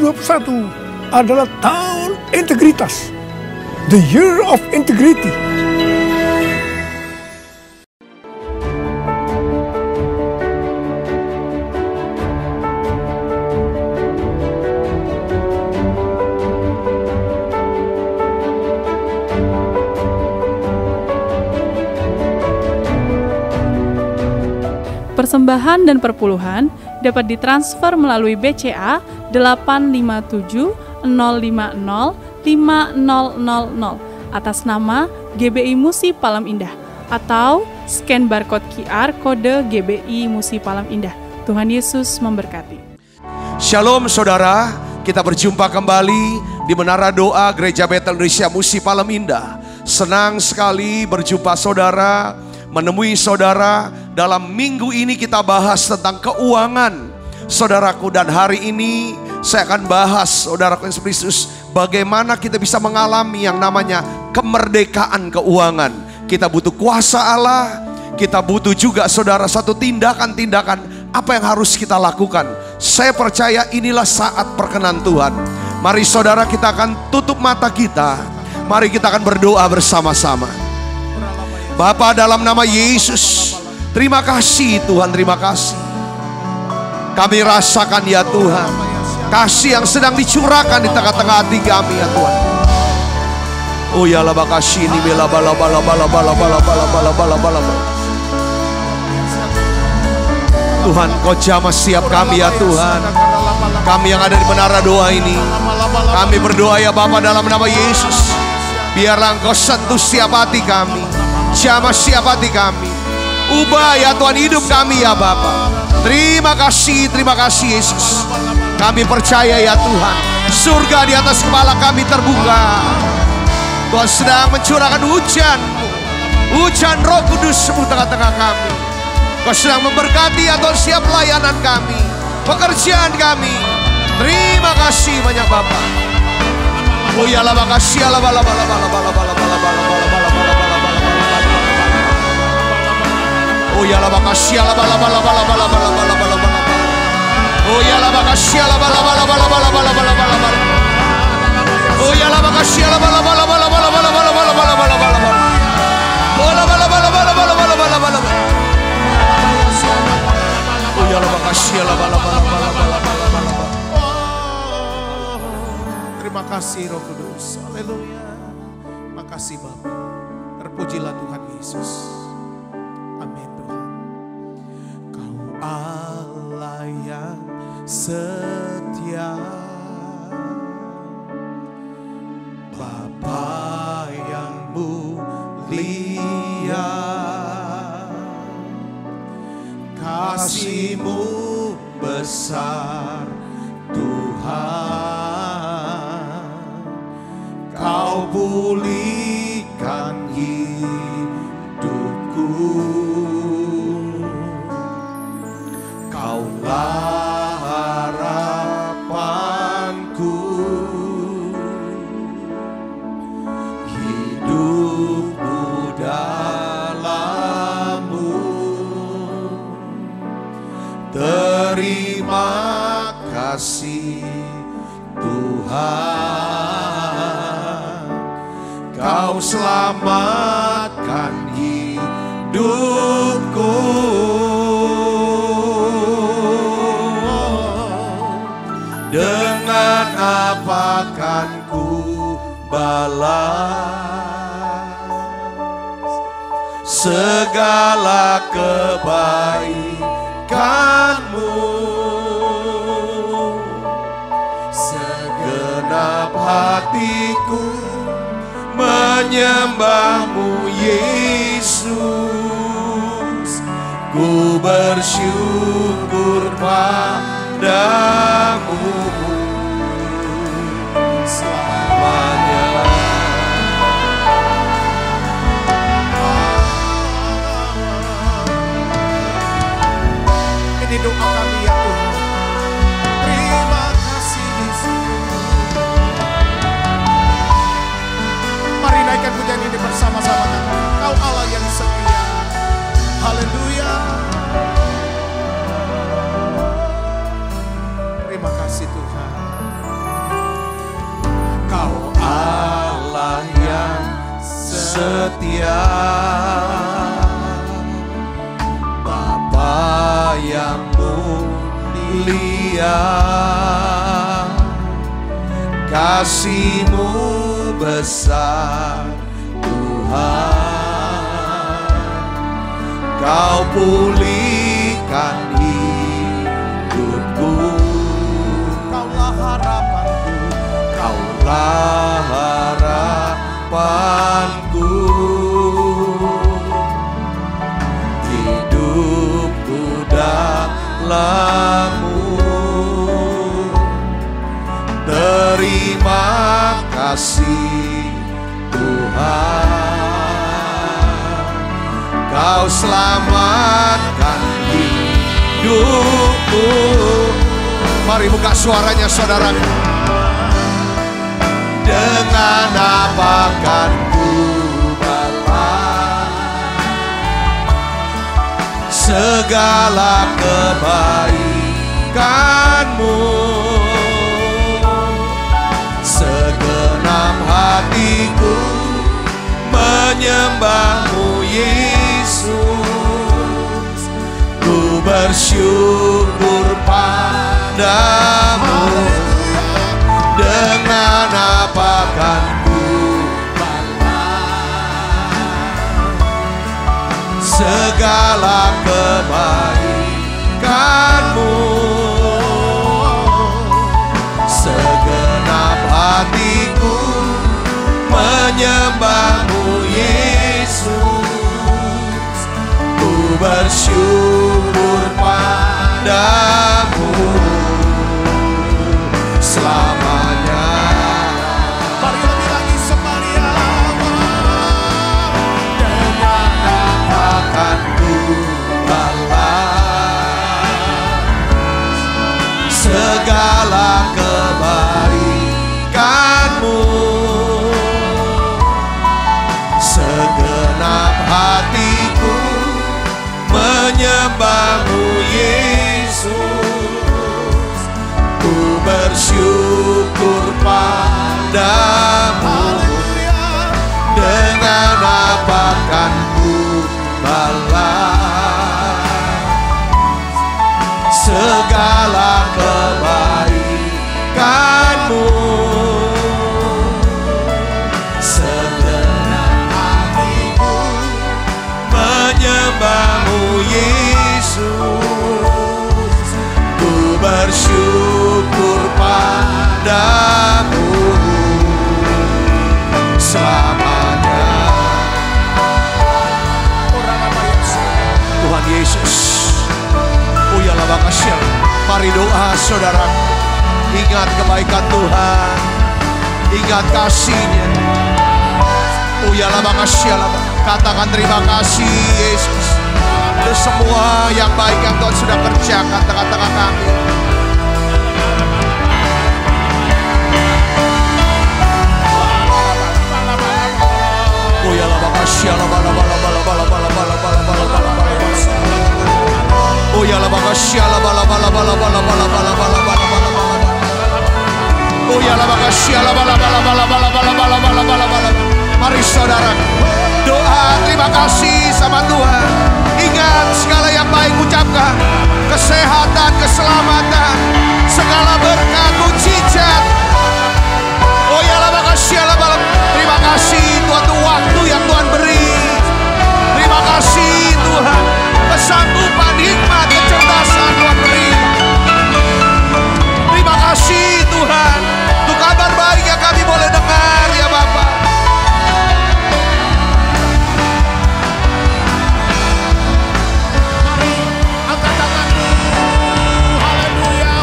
2021 adalah tahun integritas. The Year of Integrity. Persembahan dan perpuluhan dapat ditransfer melalui BCA 857 050 5000 atas nama GBI Musi Palem Indah atau scan barcode QR kode GBI Musi Palem Indah. Tuhan Yesus memberkati. Shalom saudara, kita berjumpa kembali di Menara Doa Gereja Betel Indonesia Musi Palem Indah. Senang sekali berjumpa saudara, menemui saudara. Dalam minggu ini kita bahas tentang keuangan, saudaraku. Dan hari ini saya akan bahas, saudaraku yang Kristus, bagaimana kita bisa mengalami yang namanya kemerdekaan keuangan. Kita butuh kuasa Allah, kita butuh juga saudara satu tindakan-tindakan apa yang harus kita lakukan. Saya percaya inilah saat perkenan Tuhan. Mari saudara, kita akan tutup mata kita. Mari kita akan berdoa bersama-sama. Bapa, dalam nama Yesus, terima kasih Tuhan, terima kasih. Kami rasakan ya Tuhan, kasih yang sedang dicurahkan di tengah-tengah hati kami ya Tuhan. Oh ya la bakasih ini bala bala bala bala bala bala bala bala bala bala. Tuhan, Kau jamah siap kami ya Tuhan. Kami yang ada di menara doa ini, kami berdoa ya Bapa dalam nama Yesus. Biarlah Engkau sentuh siap hati kami, jamah siap hati kami. Ubah ya Tuhan hidup kami ya Bapa. Terima kasih Yesus. Kami percaya ya Tuhan, surga di atas kepala kami terbuka. Tuhan sedang mencurahkan hujan Roh Kudus di tengah-tengah kami. Kau sedang memberkati ya Tuhan setiap pelayanan kami, pekerjaan kami. Terima kasih banyak Bapa. Oh ya la makasih ya la bala bala bala bala bala bala bala bala bala bala. Oh ya la makasih ya la bala bala bala bala bala bala bala bala. Oh ya la makasih ya la bala bala bala bala bala bala bala. Oh ya la makasih ya la bala bala bala bala bala bala bala bala bala bala. Oh la bala bala bala bala bala bala bala. Oh ya la makasih ya la bala bala bala bala bala bala. Terima kasih Roh Kudus. Haleluya. Makasih Bapa. Terpujilah Tuhan Yesus. Amin Tuhan. Kau Allah yang setia, Bapa yang mulia, kasih-Mu besar Tuhan. Kau pulihkan hidupku, Kaulah harapanku, hidupku dalam-Mu. Terima kasih Tuhan, Kau selamatkan hidupku. Dengan apa kan ku balas segala kebaikan-Mu? Segenap hatiku menyembah-Mu Yesus. Ku bersyukur padamu selamanya. Ini doa kami ya Tuhan. Terima kasih Yesus. Mari naikkan pujian ini bersama-sama kami. Kau Allah yang setia. Haleluya. Terima kasih Tuhan. setia, Bapa yang mulia, kasih-Mu besar Tuhan. Kau pulihkan hidupku, Kaulah harapanku, Kaulah harapanku. Hidupku dalam-Mu. Terima kasih Tuhan, Kau selamatkan hidupku. Mari buka suaranya saudara. Dengan apa kan ku balas segala kebaikan-Mu? Segenap hatiku menyembah-Mu Yesus. Ku bersyukur padamu. Dengan apa kan ku balas segala kebaikan-Mu? Segenap hatiku menyembah-Mu Yesus. Ku bersyukur padamu selamanya. Mari lebih lagi semuanya. Dengan apa akan ku balas segala kebaikan-Mu? Segenap hatiku menyembah-Mu Yesus. Ku bersyukur padamu. Dengan apa kan ku balas segala kebaikan-Mu? Segenap hatiku menyembah-Mu Yesus. Ku bersyukur padamu selamanya. Tuhan Yesus, uyalah makasih. Mari doa saudara. Ingat kebaikan Tuhan, ingat kasih-Nya. Uyalah makasih. Katakan terima kasih Yesus untuk semua yang baik yang Tuhan sudah kerjakan tengah-tengah kami. Uyalah makasih. Uyalah makasih. Uyalah makasih. Mari saudara doa terima kasih sama Tuhan. Ingat segala yang baik ucapkan. Kesehatan, keselamatan, segala berkat, mujizat. Oh ya lah makasih. Terima kasih Tuhan untuk waktu yang Tuhan beri. Terima kasih Tuhan. Kesanggupan, hikmat, kecerdasan Tuhan beri. Terima kasih Tuhan untuk kabar baik yang kami boleh dengar ya Bapak. Mari angkat tanganmu. Haleluya.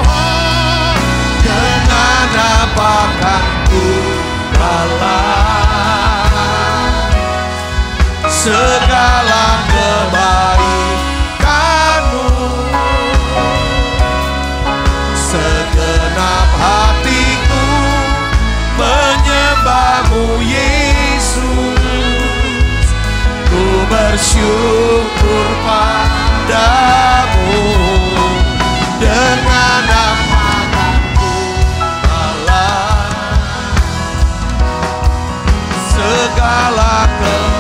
Dengan apa kan ku balas segala kebaikan-Mu? Segenap hatiku menyembah-Mu Yesus. Ku bersyukur padamu. Dengan apa kan ku balas segala kebaikan-Mu?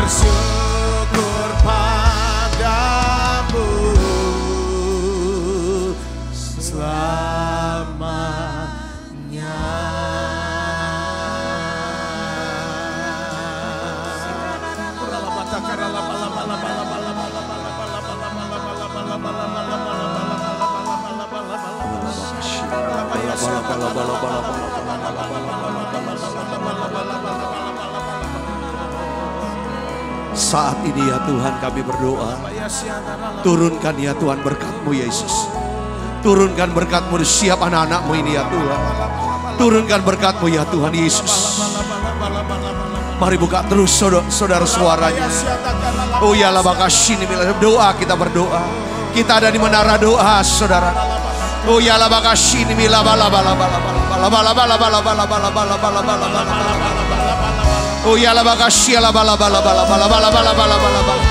bersyukur padamu selamanya. Saat ini ya Tuhan kami berdoa, turunkan ya Tuhan berkat-Mu Yesus. Turunkan berkat-Mu di setiap anak-anak-Mu ini ya Tuhan. Turunkan berkat-Mu ya Tuhan Yesus. Mari buka terus saudara suaranya. Oh ya lah bakasini, doa kita berdoa. Kita ada di menara doa saudara. Oh ya lah bakasini, mila bala bala bala bala bala bala bala bala bala bala bala bala bala. Oh ya la bakasih la bala bala bala bala bala bala bala bala bala.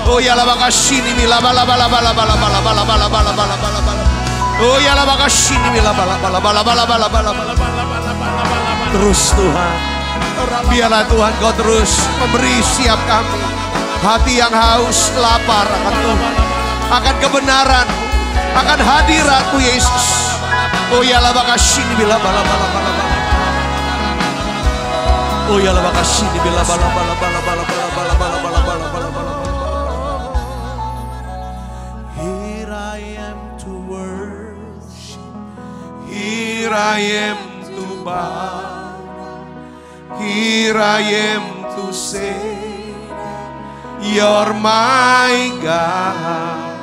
Oh ya la bakasih ni mila bala bala bala bala bala bala bala bala bala bala bala. Oh ya la bakasih ni mila bala bala bala bala bala bala bala. Terus Tuhan, biarlah Tuhan Kau terus memberi siap kami hati yang haus lapar akan Tuhan, akan kebenaran, akan hadirat-Mu Yesus. Oh ya la bakasih ni mila bala bala bala bala. Oh ya la bakasih bila bala bala bala bala bala bala bala bala bala bala bala. Here I am to worship, here I am to bow, here I am to say You're my God.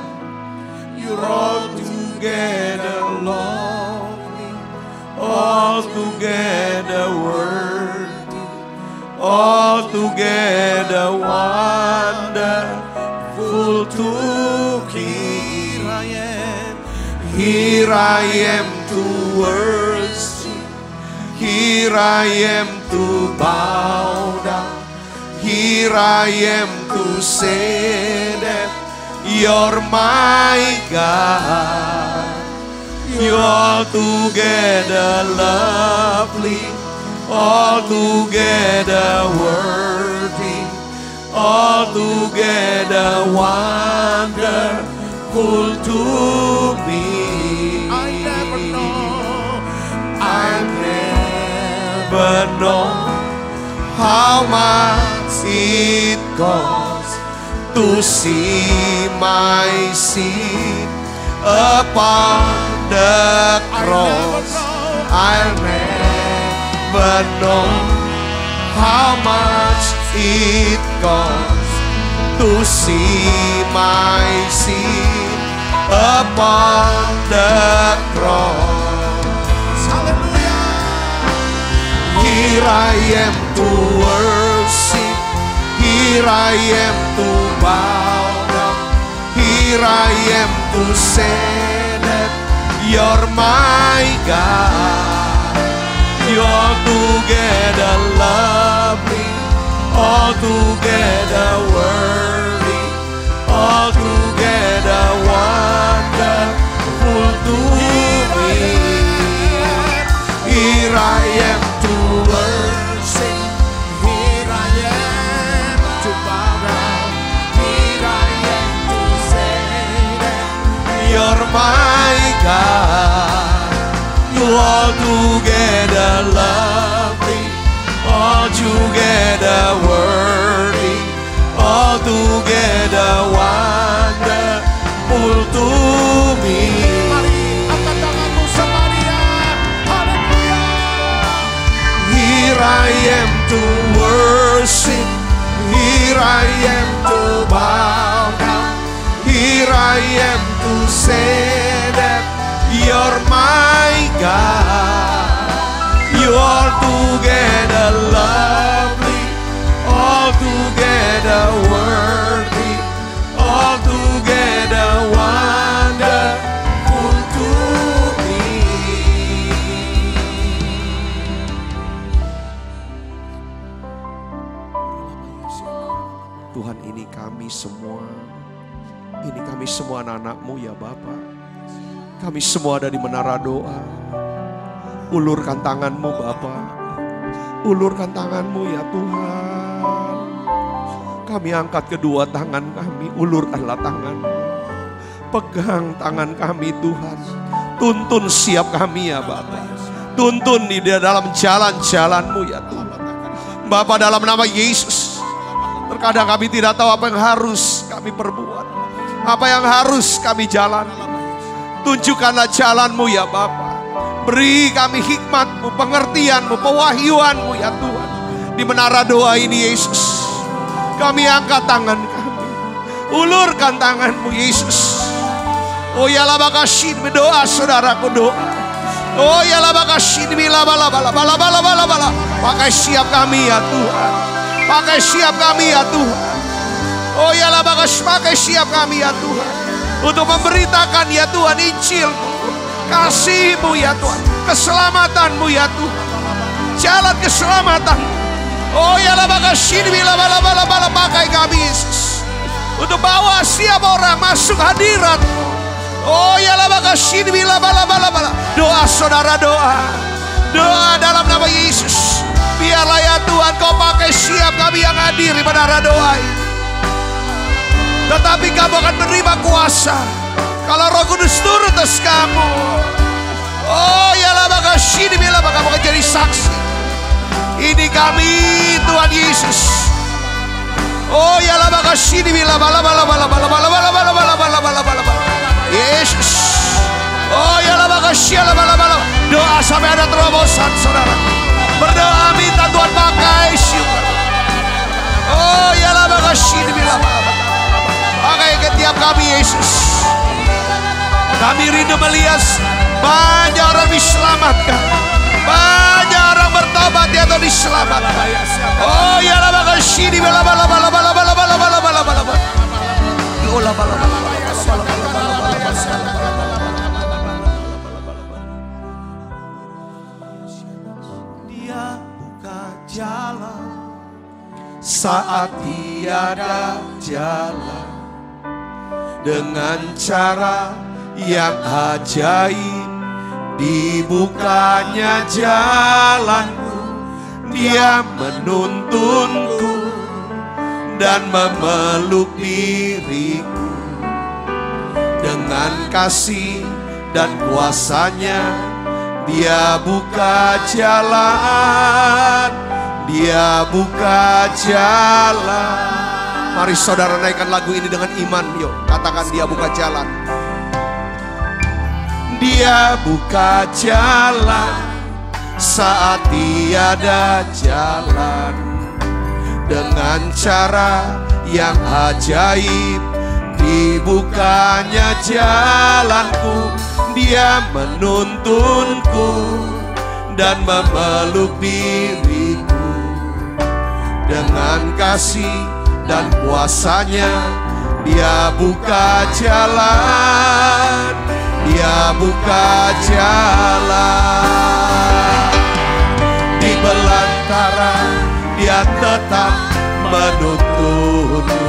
You're altogether lovely, altogether worthy, altogether wonderful to me. Here I am to worship, here I am to bow down, here I am to say that You're my God. You're altogether lovely, altogether worthy, altogether wonderful to me. I never know how much it costs to see my sin upon the cross. I'll never know how much it costs to see my sin upon the cross. Hallelujah. Here I am to worship, here I am to bow down, here I am to say that You're my God. You're altogether lovely, altogether worthy, altogether wonderful to me. Here I am to worship, here I am to bow down, here I am to say that You're my God. You're altogether lovely, altogether worthy, altogether wonderful to me. Angkat tanganmu Samaria. Haleluya. Here I am to worship, here I am to bow down, here I am to say that You're my God. You're altogether lovely, altogether worthy, kami semua. Ini kami semua anak-anak-Mu ya Bapa. Kami semua ada di menara doa. Ulurkan tangan-Mu Bapa. Ulurkan tangan-Mu ya Tuhan. Kami angkat kedua tangan kami, ulurkanlah tangan. Pegang tangan kami Tuhan. Tuntun siap kami ya Bapa. Tuntun di dalam jalan-jalan-Mu ya Tuhan. Bapa, dalam nama Yesus, terkadang kami tidak tahu apa yang harus kami perbuat, apa yang harus kami jalan. Tunjukkanlah jalan-Mu ya Bapa. Beri kami hikmat-Mu, pengertian-Mu, pewahyuan-Mu ya Tuhan. Di menara doa ini Yesus, kami angkat tangan kami. Ulurkan tangan-Mu Yesus. Oh ya laba kasih berdoa saudaraku doa. Oh ya laba kasih bila bala. Pakai siap kami ya Tuhan. Pakai siap kami ya Tuhan. Oh ya laba kasih, pakai siap kami ya Tuhan. Untuk memberitakan ya Tuhan Injil-Mu, kasih-Mu ya Tuhan, keselamatan-Mu ya Tuhan, jalan keselamatan. Oh ya laba kasih bila bala. Pakai kami Yesus untuk bawa siap orang masuk hadirat. Oh ya laba kasih bila bala. Doa saudara, doa dalam nama Yesus. Biarlah ya Tuhan Kau pakai siap kami yang hadir di menara doa ini. Tetapi kamu akan menerima kuasa kalau Roh Kudus turun atas kamu. Oh ya laba kasih bila kamu akan jadi saksi. Ini kami Tuhan Yesus. Oh ya laba kasih bila bala. Yesus. Oh ya laba kasih bala. Doa sampai ada terobosan saudara. Berdoa minta Tuhan pakai siap. Oh ya laba kasih bila bala. Pakai ketiap kami Yesus. Kami rindu melihat banyak orang diselamatkan. Banyak orang bertobat atau diselamatkan. Oh ya laba kasih bila bala. Dia buka jalan saat tiada jalan, dengan cara yang ajaib dibukanya jalanku. Dia menuntunku dan memeluk diriku. Dengan kasih dan kuasanya Dia buka jalan. Dia buka jalan. Mari saudara naikkan lagu ini dengan iman. Yuk katakan Dia buka jalan. Dia buka jalan saat tiada jalan, dengan cara yang ajaib dibukanya jalanku. Dia menuntunku dan memeluk diriku. Dengan kasih dan kuasanya Dia buka jalan. Dia buka jalan. Di belantara Dia tetap menuntunku.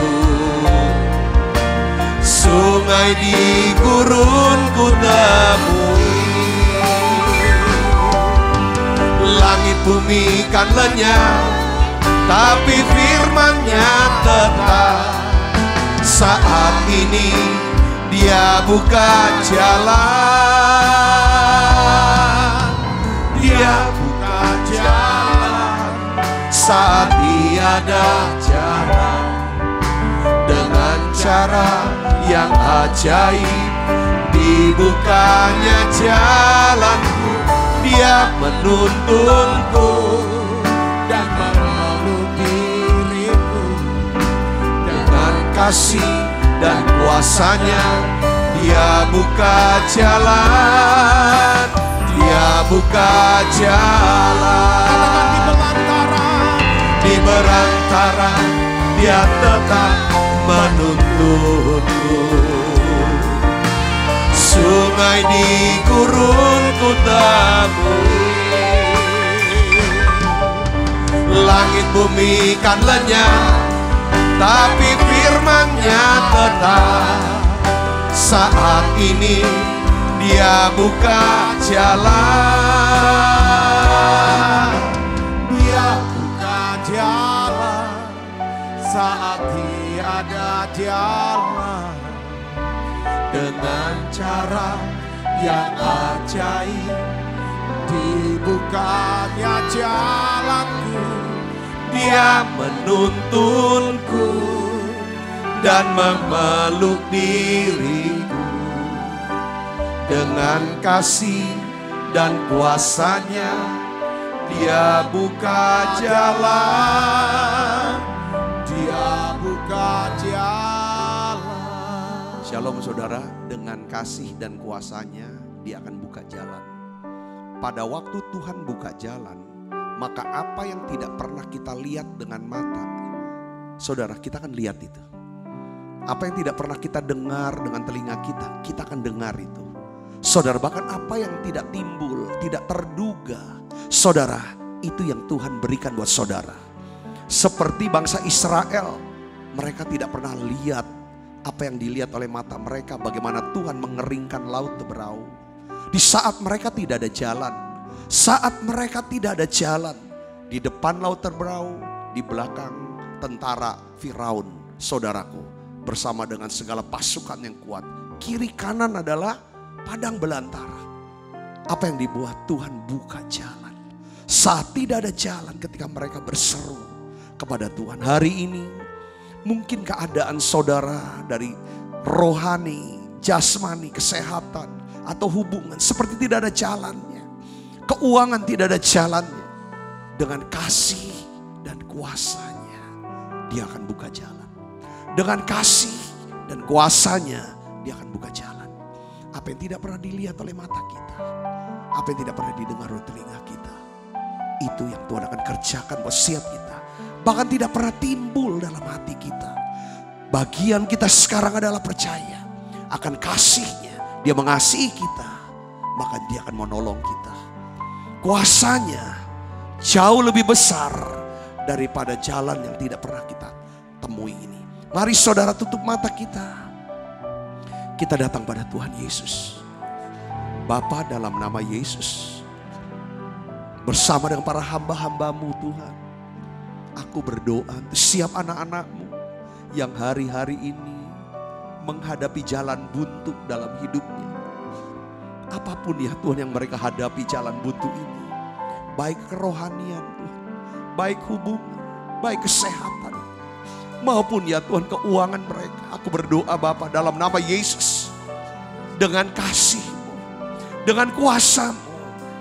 Sungai di gurun ku temui. Langit bumi kan lenyap, tapi firman-Nya tetap. Saat ini Dia buka jalan. Dia buka jalan saat tiada jalan, dengan cara yang ajaib dibukanya jalanku. Dia menuntunku dan memeluk diriku. Dengan kasih dan kuasanya Dia buka jalan. Dia buka jalan. Di belantara Dia tetap menuntunku. Sungai di gurun ku temui. Langit bumi kan lenyap, tapi firman-Nya tetap. Saat ini Dia buka jalan. Dia buka jalan saat tiada jalan. Dengan cara yang ajaib dibukanya jalanku. Dia menuntunku dan memeluk diriku. Dengan kasih dan kuasa-Nya Dia buka jalan. Dia buka jalan. Shalom saudara, dengan kasih dan kuasa-Nya Dia akan buka jalan. Pada waktu Tuhan buka jalan, maka apa yang tidak pernah kita lihat dengan mata, saudara, kita akan lihat itu. Apa yang tidak pernah kita dengar dengan telinga kita akan dengar itu. Saudara, bahkan apa yang tidak timbul, tidak terduga, saudara, itu yang Tuhan berikan buat saudara. Seperti bangsa Israel, mereka tidak pernah lihat apa yang dilihat oleh mata mereka, bagaimana Tuhan mengeringkan laut Teberau. Di saat mereka tidak ada jalan, saat mereka tidak ada jalan, di depan laut Teberau, di belakang tentara Firaun, saudaraku, bersama dengan segala pasukan yang kuat. Kiri kanan adalah padang belantara. Apa yang dibuat? Tuhan buka jalan. Saat tidak ada jalan, ketika mereka berseru kepada Tuhan. Hari ini mungkin keadaan saudara dari rohani, jasmani, kesehatan, atau hubungan seperti tidak ada jalannya. Keuangan tidak ada jalannya. Dengan kasih dan kuasa-Nya Dia akan buka jalan. Dengan kasih dan kuasa-Nya Dia akan buka jalan. Apa yang tidak pernah dilihat oleh mata kita, apa yang tidak pernah didengar oleh telinga kita, itu yang Tuhan akan kerjakan buat setiap kita. Bahkan tidak pernah timbul dalam hati kita. Bagian kita sekarang adalah percaya akan kasih-Nya. Dia mengasihi kita, maka Dia akan menolong kita. Kuasa-Nya jauh lebih besar daripada jalan yang tidak pernah kita temui ini. Mari saudara, tutup mata kita. Kita datang pada Tuhan Yesus. Bapa, dalam nama Yesus, bersama dengan para hamba-hamba-Mu Tuhan, aku berdoa untuk setiap anak-anak-Mu yang hari-hari ini menghadapi jalan buntu dalam hidupnya. Apapun ya Tuhan yang mereka hadapi jalan buntu ini, baik kerohanian Tuhan, baik hubungan, baik kesehatan, maupun ya Tuhan keuangan mereka. Aku berdoa Bapa dalam nama Yesus, dengan kasih-Mu, dengan kuasa-Mu,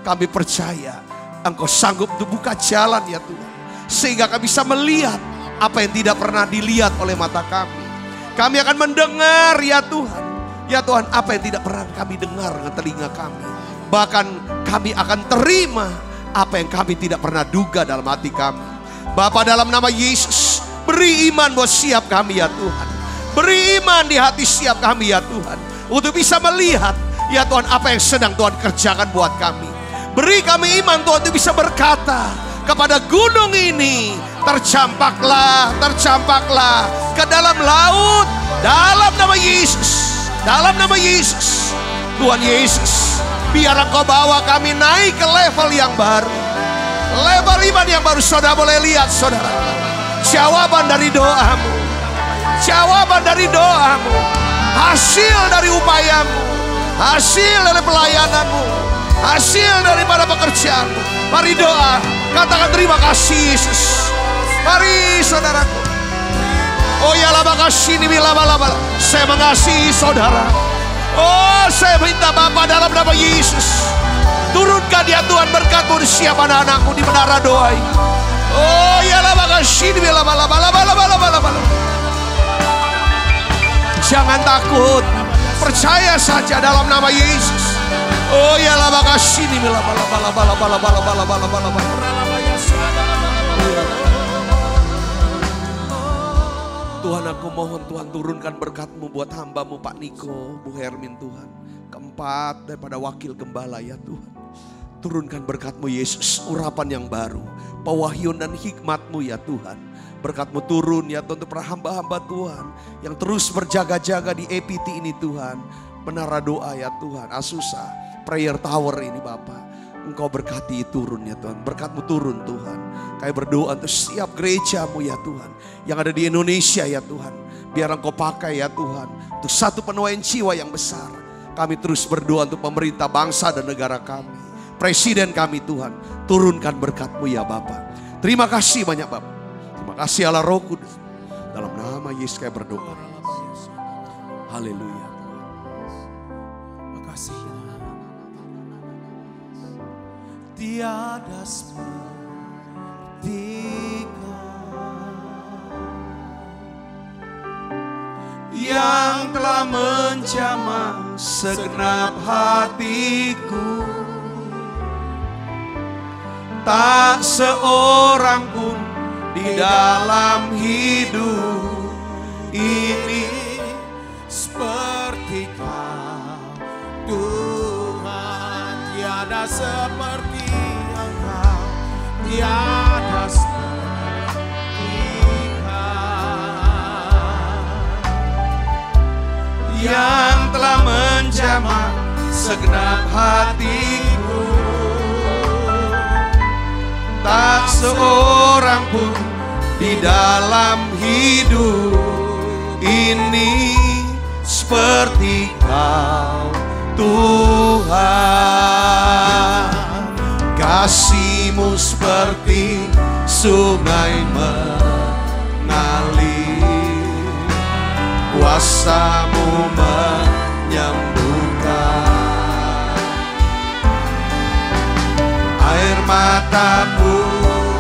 kami percaya Engkau sanggup untuk buka jalan ya Tuhan. Sehingga kami bisa melihat apa yang tidak pernah dilihat oleh mata kami. Kami akan mendengar ya Tuhan. Ya Tuhan, apa yang tidak pernah kami dengar dengan telinga kami. Bahkan kami akan terima apa yang kami tidak pernah duga dalam hati kami. Bapa, dalam nama Yesus, beri iman buat siap kami ya Tuhan. Beri iman di hati siap kami ya Tuhan. Untuk bisa melihat ya Tuhan apa yang sedang Tuhan kerjakan buat kami. Beri kami iman Tuhan untuk bisa berkata kepada gunung ini, tercampaklah, tercampaklah ke dalam laut. Dalam nama Yesus, dalam nama Yesus. Tuhan Yesus, biar Engkau bawa kami naik ke level yang baru. Level iman yang baru. Saudara boleh lihat saudara, jawaban dari doamu, jawaban dari doamu, hasil dari upayamu, hasil dari pelayananmu, hasil daripada pekerjaanmu. Mari doa, katakan terima kasih Yesus. Mari saudaraku. Oh ya lama kasih ini lama-lama. Saya mengasihi saudara. Oh saya minta Bapa dalam nama Yesus, turunkan ya Tuhan berkat-Mu di setiap anak-anakmu di menara doa ini. Oh ya lama kasih ini lama-lama. Jangan takut, percaya saja dalam nama Yesus. Oh ya lama kasih ini lama-lama. Tuhan, aku mohon Tuhan turunkan berkat-Mu buat hamba-Mu Pak Niko, Bu Hermin Tuhan. Keempat daripada wakil gembala ya Tuhan. Turunkan berkat-Mu Yesus, urapan yang baru, pewahyuan dan hikmat-Mu ya Tuhan. berkat-Mu turun ya Tuhan untuk para hamba-hamba Tuhan yang terus berjaga-jaga di EPT ini Tuhan. Menara doa ya Tuhan, Asusa, Prayer Tower ini Bapa. Engkau berkati turun ya Tuhan, berkat-Mu turun Tuhan. Kami berdoa untuk setiap gereja-Mu ya Tuhan, yang ada di Indonesia ya Tuhan. Biar Engkau pakai ya Tuhan, untuk satu penuaian jiwa yang besar. Kami terus berdoa untuk pemerintah bangsa dan negara kami. Presiden kami Tuhan, turunkan berkat-Mu ya Bapa. Terima kasih banyak Bapa. Terima kasih Allah Roh Kudus. Dalam nama Yesus kami berdoa. Haleluya. Makasih ya. Tiada seperti yang telah menjamah segenap hatiku. Tak seorang pun di dalam hidup ini seperti Kau Tuhan. Tiada seperti Engkau, tiada seperti Kau yang telah menjamah segenap hatiku. Tak seorang pun di dalam hidup ini seperti Kau Tuhan. Kasih-Mu seperti sungai mengalir, kuasa-Mu menyembuhkan. Air mataku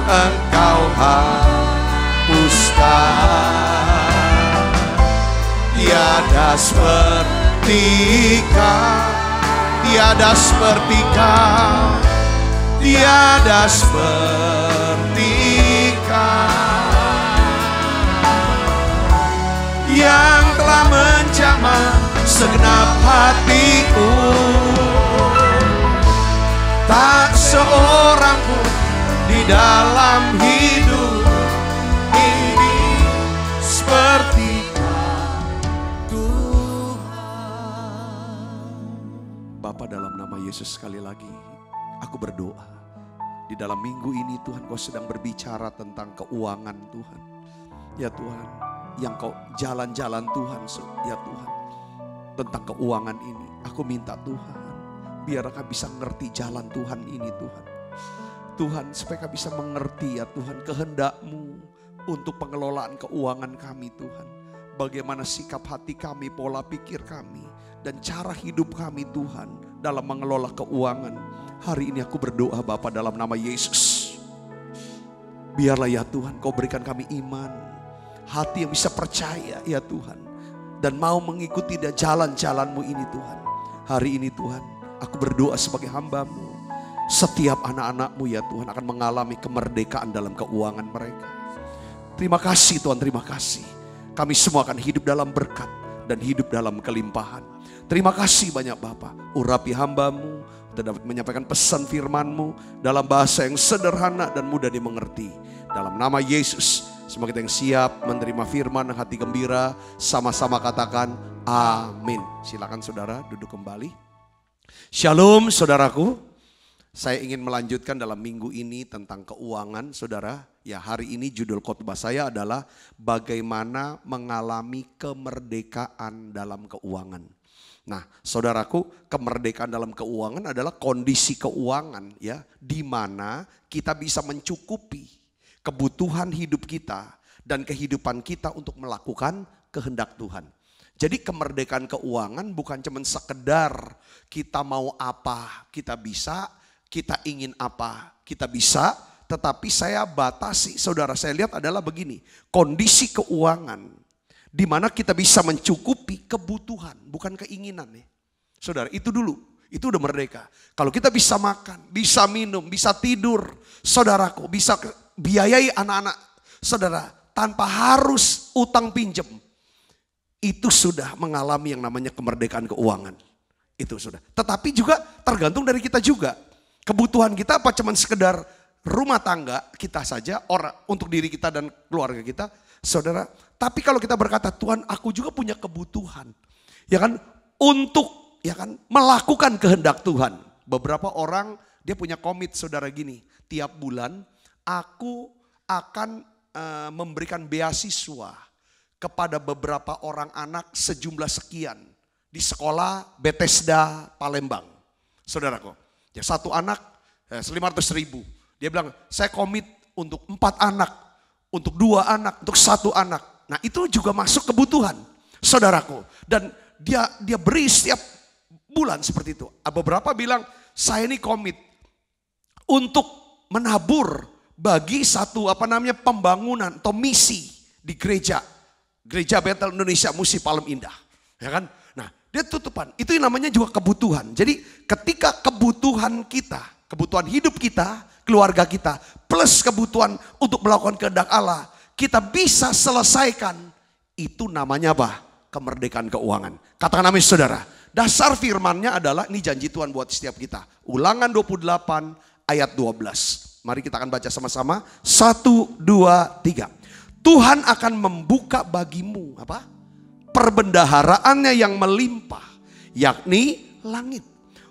Engkau hapuskan. Tiada seperti Kau, tiada seperti Kau, tiada seperti Kau yang telah menjamah segenap hatiku. Tak seorang pun di dalam hidup ini seperti Bapa. Dalam nama Yesus sekali lagi aku berdoa. Di dalam minggu ini Tuhan Kau sedang berbicara tentang keuangan Tuhan. Ya Tuhan, yang Kau jalan-jalan Tuhan ya Tuhan. Tentang keuangan ini aku minta Tuhan, biar kami bisa mengerti jalan Tuhan ini Tuhan. Tuhan supaya kami bisa mengerti ya Tuhan kehendak-Mu untuk pengelolaan keuangan kami Tuhan. Bagaimana sikap hati kami, pola pikir kami, dan cara hidup kami Tuhan dalam mengelola keuangan. Hari ini aku berdoa Bapa dalam nama Yesus. Biarlah ya Tuhan Kau berikan kami iman, hati yang bisa percaya ya Tuhan. Dan mau mengikuti jalan-jalan-Mu ini Tuhan. Hari ini Tuhan aku berdoa sebagai hamba-Mu. Setiap anak-anak-Mu ya Tuhan akan mengalami kemerdekaan dalam keuangan mereka. Terima kasih Tuhan, terima kasih. Kami semua akan hidup dalam berkat dan hidup dalam kelimpahan. Terima kasih banyak Bapa. Urapi hamba-Mu untuk dapat menyampaikan pesan firman-Mu dalam bahasa yang sederhana dan mudah dimengerti. Dalam nama Yesus, semua kita yang siap menerima firman dan hati gembira, sama-sama katakan amin. Silakan saudara duduk kembali. Shalom saudaraku. Saya ingin melanjutkan dalam minggu ini tentang keuangan saudara. Ya, hari ini judul khotbah saya adalah bagaimana mengalami kemerdekaan dalam keuangan. Nah, saudaraku, kemerdekaan dalam keuangan adalah kondisi keuangan ya, di mana kita bisa mencukupi kebutuhan hidup kita dan kehidupan kita untuk melakukan kehendak Tuhan. Jadi kemerdekaan keuangan bukan cuma sekedar kita mau apa kita bisa, kita ingin apa kita bisa, tetapi saya batasi, saudara, saya lihat adalah begini, kondisi keuangan di mana kita bisa mencukupi kebutuhan, bukan keinginan ya. Saudara, itu dulu, itu udah merdeka. Kalau kita bisa makan, bisa minum, bisa tidur, saudaraku, bisa biayai anak-anak saudara tanpa harus utang pinjam, itu sudah mengalami yang namanya kemerdekaan keuangan. Itu sudah. Tetapi juga tergantung dari kita juga. Kebutuhan kita apa cuman sekedar rumah tangga kita saja, orang untuk diri kita dan keluarga kita, saudara. Tapi kalau kita berkata, Tuhan, aku juga punya kebutuhan, ya kan, untuk ya kan melakukan kehendak Tuhan. Beberapa orang dia punya komit, saudara, gini, tiap bulan aku akan memberikan beasiswa kepada beberapa orang anak sejumlah sekian di sekolah Bethesda Palembang. Saudaraku, ya satu anak 500.000. Dia bilang, saya komit untuk 4 anak, untuk 2 anak, untuk 1 anak. Nah itu juga masuk kebutuhan, saudaraku. Dan dia beri setiap bulan seperti itu. Beberapa bilang, saya ini komit untuk menabur bagi satu pembangunan atau misi di Gereja Bethel Indonesia Musi Palem Indah, ya kan? Nah, dia tutupan. Itu yang namanya juga kebutuhan. Jadi, ketika kebutuhan kita, kebutuhan hidup kita, keluarga kita, plus kebutuhan untuk melakukan kehendak Allah, kita bisa selesaikan. Itu namanya apa? Kemerdekaan keuangan. Katakan amin, saudara. Dasar firmannya adalah, ini janji Tuhan buat setiap kita. Ulangan 28 ayat 12. Mari kita akan baca sama-sama. 1, 2, 3. Tuhan akan membuka bagimu perbendaharaannya yang melimpah, yakni langit,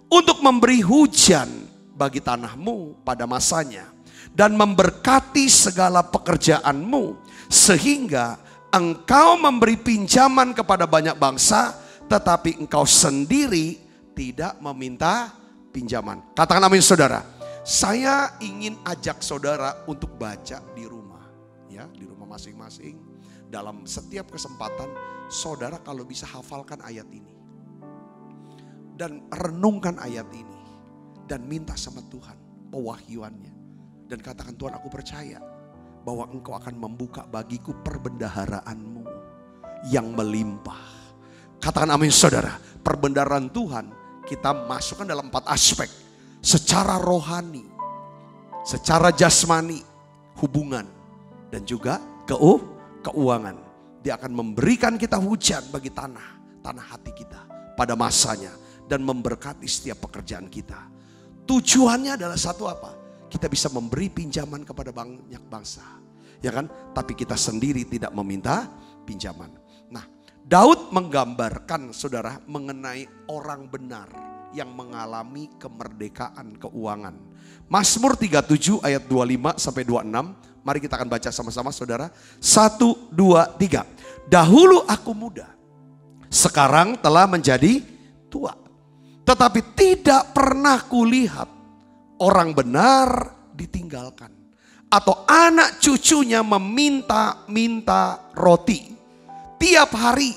untuk memberi hujan bagi tanahmu pada masanya, dan memberkati segala pekerjaanmu, sehingga engkau memberi pinjaman kepada banyak bangsa, tetapi engkau sendiri tidak meminta pinjaman. Katakan amin, saudara. Saya ingin ajak saudara untuk baca di rumah, ya, di rumah masing-masing. Dalam setiap kesempatan, saudara kalau bisa hafalkan ayat ini dan renungkan ayat ini dan minta sama Tuhan pewahyuannya dan katakan, Tuhan, aku percaya bahwa Engkau akan membuka bagiku perbendaharaanmu yang melimpah. Katakan amin, saudara. Perbendaharaan Tuhan kita masukkan dalam 4 aspek. Secara rohani, secara jasmani, hubungan, dan juga keuangan. Dia akan memberikan kita hujan bagi tanah hati kita pada masanya, dan memberkati setiap pekerjaan kita. Tujuannya adalah satu, apa? Kita bisa memberi pinjaman kepada banyak bangsa, ya kan? Tapi kita sendiri tidak meminta pinjaman. Nah, Daud menggambarkan, saudara, mengenai orang benar yang mengalami kemerdekaan keuangan. Mazmur 37 ayat 25 sampai 26. Mari kita akan baca sama-sama, saudara. 1, 2, 3. Dahulu aku muda, sekarang telah menjadi tua, tetapi tidak pernah kulihat orang benar ditinggalkan, atau anak cucunya meminta-minta roti. Tiap hari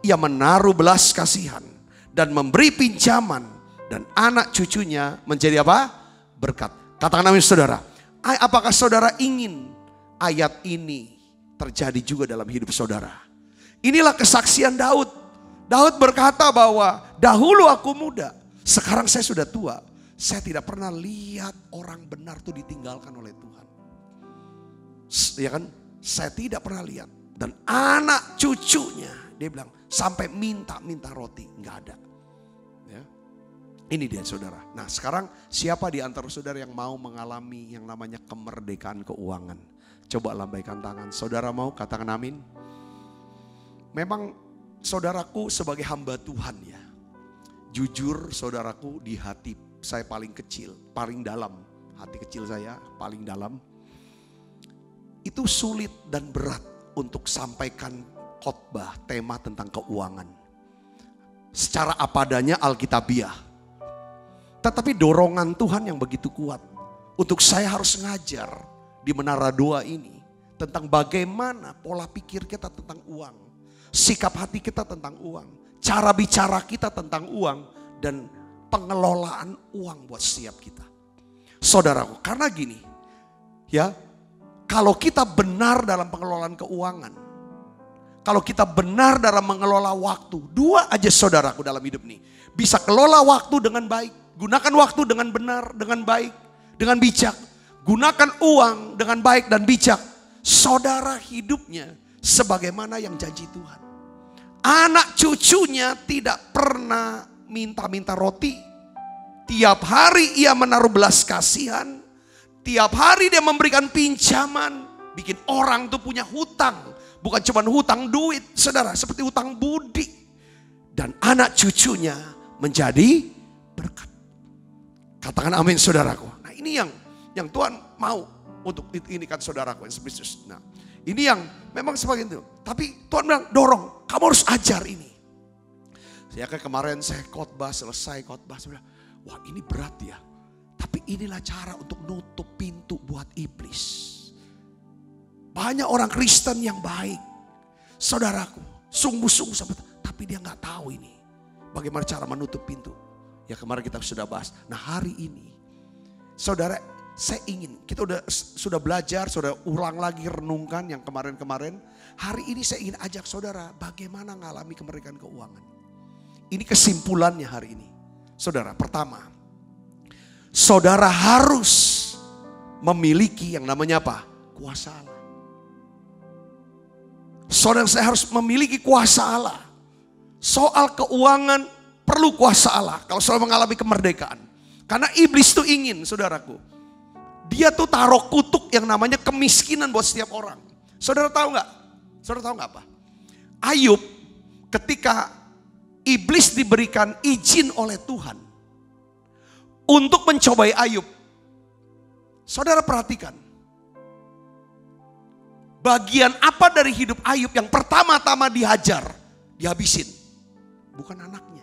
ia menaruh belas kasihan dan memberi pinjaman, dan anak cucunya menjadi apa? Berkat. Katakan amin, saudara. Apakah saudara ingin ayat ini terjadi juga dalam hidup saudara? Inilah kesaksian Daud. Daud berkata bahwa dahulu aku muda, sekarang saya sudah tua. Saya tidak pernah lihat orang benar itu ditinggalkan oleh Tuhan. Ya kan? Saya tidak pernah lihat. Dan anak cucunya, dia bilang, sampai minta roti, nggak ada. Ya. Ini dia, saudara. Nah, sekarang siapa di antara saudara yang mau mengalami yang namanya kemerdekaan keuangan? Coba lambaikan tangan. Saudara mau? Katakan amin. Memang saudaraku sebagai hamba Tuhan, ya, jujur saudaraku, di hati saya paling kecil, paling dalam, hati kecil saya paling dalam, itu sulit dan berat untuk sampaikan khotbah tema tentang keuangan secara apa adanya alkitabiah. Tetapi dorongan Tuhan yang begitu kuat untuk saya harus ngajar di Menara Doa ini tentang bagaimana pola pikir kita tentang uang, sikap hati kita tentang uang, cara bicara kita tentang uang, dan pengelolaan uang buat setiap kita. Saudaraku, karena gini, ya, kalau kita benar dalam pengelolaan keuangan, kalau kita benar dalam mengelola waktu, 2 aja saudaraku dalam hidup ini. Bisa kelola waktu dengan baik, gunakan waktu dengan benar, dengan baik, dengan bijak. Gunakan uang dengan baik dan bijak. Saudara hidupnya sebagaimana yang janji Tuhan. Anak cucunya tidak pernah minta-minta roti. Tiap hari ia menaruh belas kasihan. Tiap hari dia memberikan pinjaman, bikin orang tuh punya hutang. Bukan cuma hutang duit, saudara, seperti hutang budi. Dan anak cucunya menjadi berkat. Katakan amin, saudaraku. Nah, ini yang Tuhan mau untuk ini kan saudaraku yang Kristus. Nah, ini yang memang sebagian itu. Tapi Tuhan bilang, dorong, kamu harus ajar ini. Ya kan kemarin saya khotbah, selesai khotbah, saya bilang, wah ini berat ya. Tapi inilah cara untuk nutup pintu buat iblis. Banyak orang Kristen yang baik, saudaraku, sungguh-sungguh sampai, tapi dia nggak tahu ini bagaimana cara menutup pintu. Ya kemarin kita sudah bahas. Nah hari ini, saudara, saya ingin kita sudah belajar, sudah ulang lagi renungkan yang kemarin-kemarin. Hari ini saya ingin ajak saudara bagaimana mengalami kemerdekaan keuangan. Ini kesimpulannya hari ini, saudara. Pertama, saudara harus memiliki yang namanya apa? Kuasa Allah. Saudara, saya harus memiliki kuasa Allah. Soal keuangan perlu kuasa Allah kalau saudara mengalami kemerdekaan. Karena iblis tuh ingin, saudaraku, dia tuh taruh kutuk yang namanya kemiskinan buat setiap orang. Saudara tahu nggak? Saudara tahu nggak apa? Ayub ketika iblis diberikan izin oleh Tuhan untuk mencobai Ayub. Saudara perhatikan. Bagian apa dari hidup Ayub yang pertama-tama dihajar, dihabisin? Bukan anaknya,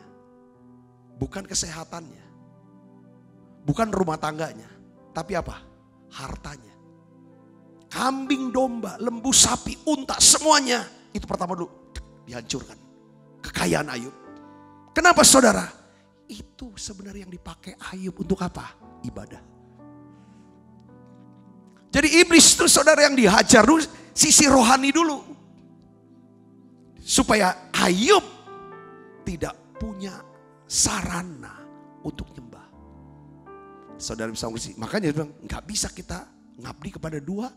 bukan kesehatannya, bukan rumah tangganya, tapi apa? Hartanya. Kambing, domba, lembu, sapi, unta, semuanya itu pertama dulu dihancurkan. Kekayaan Ayub. Kenapa saudara? Itu sebenarnya yang dipakai Ayub untuk apa? Ibadah. Jadi iblis itu saudara yang dihajar dulu sisi rohani dulu. Supaya Ayub tidak punya sarana untuk nyembah. Saudara bisa mengerti. Makanya dia bilang gak bisa kita ngabdi kepada dua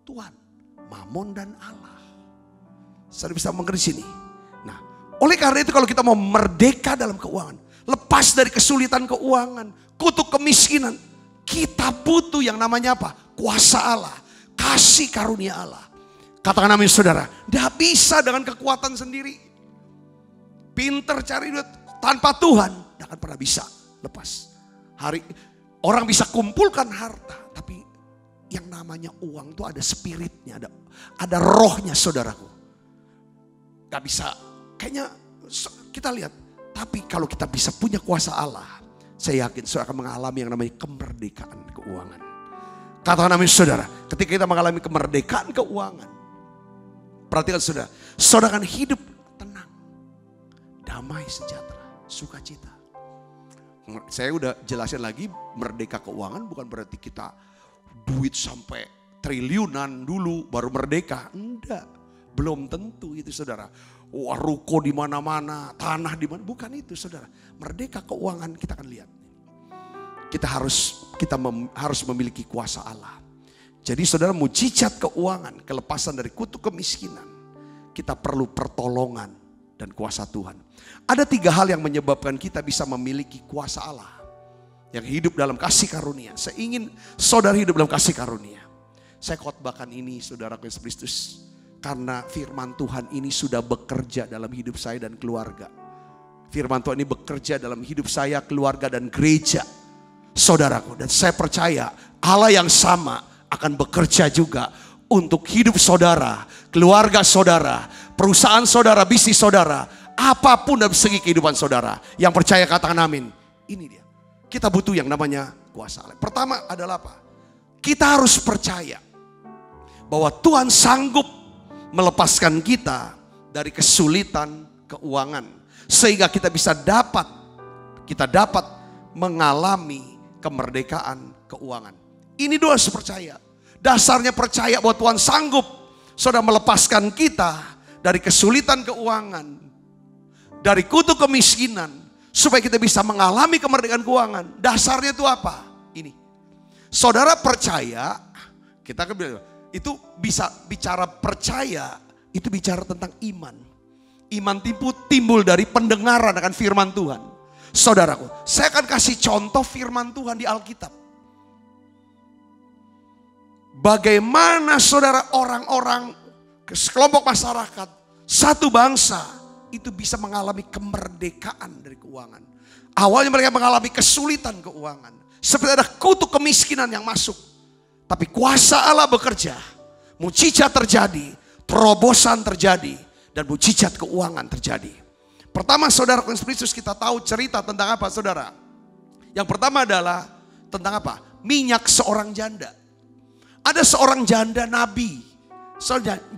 Tuhan. Mamon dan Allah. Saudara bisa mengerti sini. Nah, oleh karena itu kalau kita mau merdeka dalam keuangan. Lepas dari kesulitan keuangan. Kutuk kemiskinan. Kita butuh yang namanya apa? Kuasa Allah. Kasih karunia Allah. Katakan amin saudara. Tidak bisa dengan kekuatan sendiri. Pinter cari duit tanpa Tuhan. Tidak akan pernah bisa lepas. Orang bisa kumpulkan harta. Tapi yang namanya uang itu ada spiritnya. Ada rohnya saudaraku. Gak bisa. Kayaknya kita lihat. Tapi kalau kita bisa punya kuasa Allah. Saya yakin saudara akan mengalami yang namanya kemerdekaan keuangan. Katakan amin saudara. Ketika kita mengalami kemerdekaan keuangan. Perhatikan saudara. Saudara akan hidup tenang. Damai, sejahtera, sukacita. Saya udah jelasin lagi. Merdeka keuangan bukan berarti kita duit sampai triliunan dulu baru merdeka. Enggak. Belum tentu itu saudara. Wah, ruko di mana-mana, tanah di mana, bukan itu saudara. Merdeka keuangan kita akan lihat. Kita harus memiliki kuasa Allah. Jadi saudara, mujizat keuangan, kelepasan dari kutuk kemiskinan, kita perlu pertolongan dan kuasa Tuhan. Ada 3 hal yang menyebabkan kita bisa memiliki kuasa Allah. Yang hidup dalam kasih karunia. Saya ingin saudara hidup dalam kasih karunia. Saya khotbahkan ini saudaraku Yesus Kristus. Karena firman Tuhan ini sudah bekerja dalam hidup saya dan keluarga. Firman Tuhan ini bekerja dalam hidup saya, keluarga dan gereja. Saudaraku, dan saya percaya Allah yang sama akan bekerja juga untuk hidup saudara, keluarga saudara, perusahaan saudara, bisnis saudara. Apapun dalam segi kehidupan saudara. Yang percaya katakan amin. Ini dia. Kita butuh yang namanya kuasa Allah. Pertama adalah apa? Kita harus percaya bahwa Tuhan sanggup melepaskan kita dari kesulitan keuangan. Sehingga kita dapat mengalami kemerdekaan keuangan. Ini doa harus percaya. Dasarnya percaya bahwa Tuhan sanggup saudara melepaskan kita dari kesulitan keuangan. Dari kutuk kemiskinan. Supaya kita bisa mengalami kemerdekaan keuangan. Dasarnya itu apa? Ini. Saudara percaya, kita akan bilang, itu bisa bicara percaya, itu bicara tentang iman. Iman timbul dari pendengaran akan firman Tuhan. Saudaraku, saya akan kasih contoh firman Tuhan di Alkitab. bagaimana saudara orang-orang, sekelompok masyarakat, satu bangsa itu bisa mengalami kemerdekaan dari keuangan. Awalnya mereka mengalami kesulitan keuangan. Seperti ada kutuk kemiskinan yang masuk. Tapi kuasa Allah bekerja. Mujizat terjadi, terobosan terjadi, dan mujizat keuangan terjadi. Pertama saudara Kristus, kita tahu cerita tentang apa saudara? Yang pertama adalah tentang apa? Minyak seorang janda. Ada seorang janda nabi.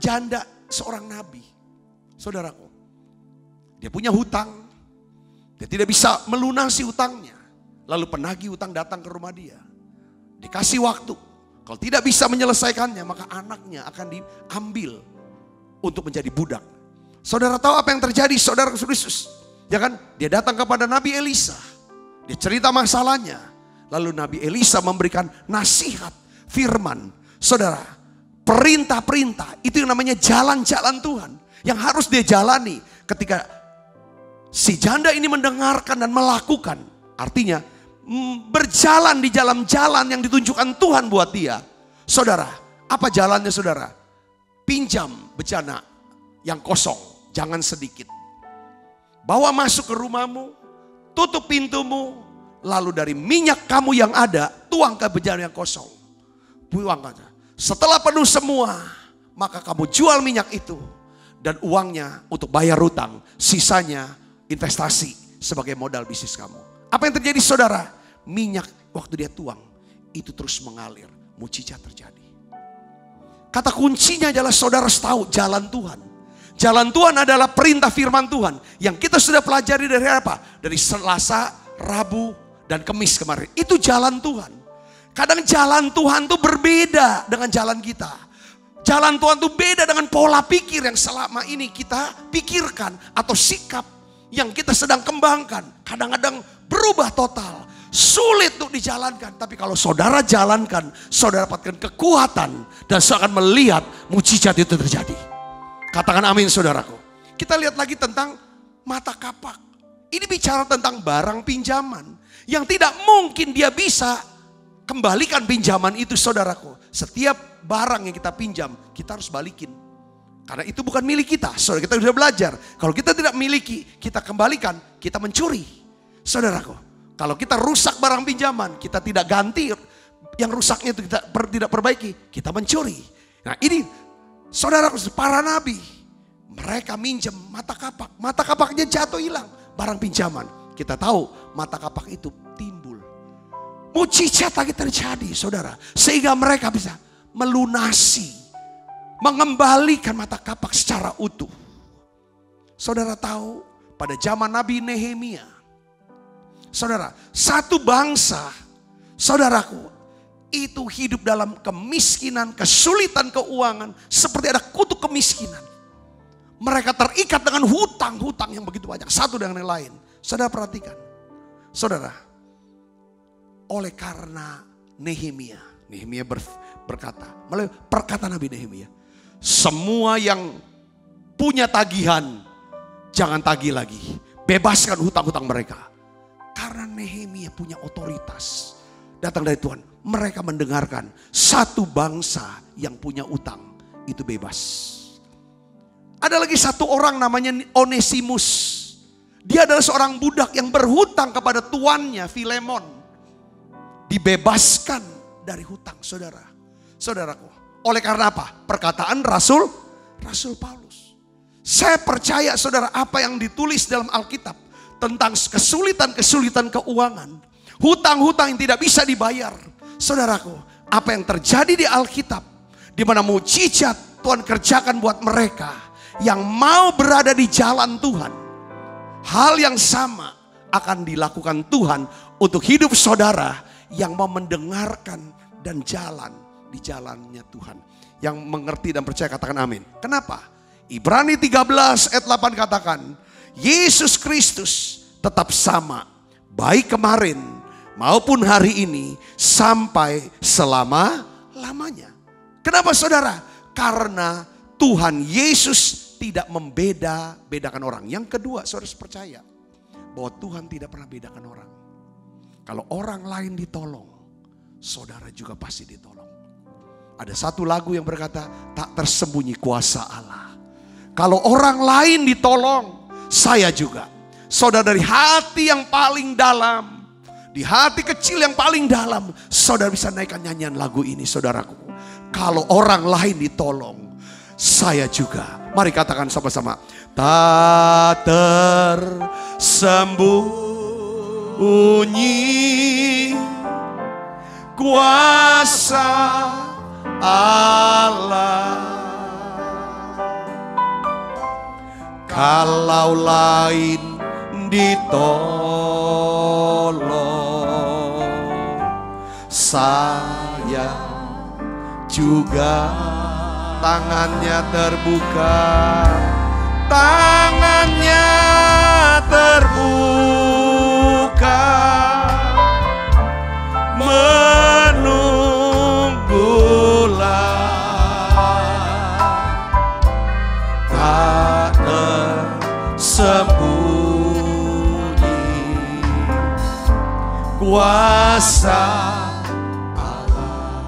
Janda seorang nabi. Saudaraku. Dia punya hutang. Dia tidak bisa melunasi hutangnya. Lalu penagih hutang datang ke rumah dia. Dikasih waktu. Kalau tidak bisa menyelesaikannya, maka anaknya akan diambil untuk menjadi budak. Saudara tahu apa yang terjadi, saudara Kristus? Ya kan? Dia datang kepada Nabi Elisa. Dia cerita masalahnya. Lalu Nabi Elisa memberikan nasihat, firman. Saudara, perintah-perintah itu yang namanya jalan-jalan Tuhan. Yang harus dia jalani ketika si janda ini mendengarkan dan melakukan. Artinya berjalan di jalan-jalan yang ditunjukkan Tuhan buat dia. Saudara, apa jalannya saudara? Pinjam bejana yang kosong, jangan sedikit. Bawa masuk ke rumahmu, tutup pintumu, lalu dari minyak kamu yang ada, tuang ke bejana yang kosong. Buang aja. Setelah penuh semua, maka kamu jual minyak itu. Dan uangnya untuk bayar hutang, sisanya investasi sebagai modal bisnis kamu. Apa yang terjadi saudara? Minyak waktu dia tuang, itu terus mengalir. Mujizat terjadi. Kata kuncinya adalah saudara tahu jalan Tuhan. Jalan Tuhan adalah perintah firman Tuhan. Yang kita sudah pelajari dari apa? Dari Selasa, Rabu, dan Kamis kemarin. Itu jalan Tuhan. Kadang jalan Tuhan itu berbeda dengan jalan kita. Jalan Tuhan itu beda dengan pola pikir yang selama ini kita pikirkan. Atau sikap yang kita sedang kembangkan. Kadang-kadang berubah total. Sulit untuk dijalankan. Tapi kalau saudara jalankan, saudara dapatkan kekuatan. Dan saudara akan melihat mujizat itu terjadi. Katakan amin saudaraku. Kita lihat lagi tentang mata kapak. Ini bicara tentang barang pinjaman. Yang tidak mungkin dia bisa kembalikan pinjaman itu saudaraku. Setiap barang yang kita pinjam, kita harus balikin. Karena itu bukan milik kita. Saudara, kita sudah belajar. Kalau kita tidak miliki, kita kembalikan, kita mencuri. Saudaraku, kalau kita rusak barang pinjaman, kita tidak ganti. Yang rusaknya itu kita tidak perbaiki, kita mencuri. Nah ini, saudaraku, para nabi, mereka minjem mata kapak. Mata kapaknya jatuh hilang, barang pinjaman. Kita tahu mata kapak itu timbul. Mujizat lagi terjadi saudara. Sehingga mereka bisa melunasi, mengembalikan mata kapak secara utuh. Saudara tahu pada zaman Nabi Nehemia. Saudara, satu bangsa, saudaraku, itu hidup dalam kemiskinan, kesulitan keuangan. Seperti ada kutuk kemiskinan. Mereka terikat dengan hutang-hutang yang begitu banyak. Satu dengan yang lain. Saudara perhatikan. Saudara, oleh karena Nehemia berkata, melalui perkataan Nabi Nehemia, semua yang punya tagihan, jangan tagih lagi. Bebaskan hutang-hutang mereka. Karena Nehemia punya otoritas. Datang dari Tuhan. Mereka mendengarkan satu bangsa yang punya utang itu bebas. Ada lagi satu orang namanya Onesimus. Dia adalah seorang budak yang berhutang kepada tuannya Filemon. Dibebaskan dari hutang saudara. Saudaraku. Oleh karena apa? Perkataan Rasul Paulus. Saya percaya saudara apa yang ditulis dalam Alkitab. Tentang kesulitan-kesulitan keuangan. Hutang-hutang yang tidak bisa dibayar. Saudaraku, apa yang terjadi di Alkitab. Di mana mujizat Tuhan kerjakan buat mereka. Yang mau berada di jalan Tuhan. Hal yang sama akan dilakukan Tuhan untuk hidup saudara. Yang mau mendengarkan dan jalan di jalannya Tuhan. Yang mengerti dan percaya katakan amin. Kenapa? Ibrani 13 ayat 8 katakan. Yesus Kristus tetap sama, baik kemarin maupun hari ini sampai selama-lamanya. Kenapa saudara? Karena Tuhan Yesus tidak membeda-bedakan orang. Yang kedua, saudara percaya bahwa Tuhan tidak pernah bedakan orang. Kalau orang lain ditolong, saudara juga pasti ditolong. Ada satu lagu yang berkata, tak tersembunyi kuasa Allah. Kalau orang lain ditolong, saya juga. Saudara, dari hati yang paling dalam, di hati kecil yang paling dalam, saudara bisa naikkan nyanyian lagu ini, saudaraku. Kalau orang lain ditolong, saya juga. Mari katakan sama-sama. Tak tersembunyi kuasa Allah. Kalau lain ditolong, saya juga. Tangannya terbuka, tangannya terbuka, menunggulah, tak tersembunyi kuasa Allah.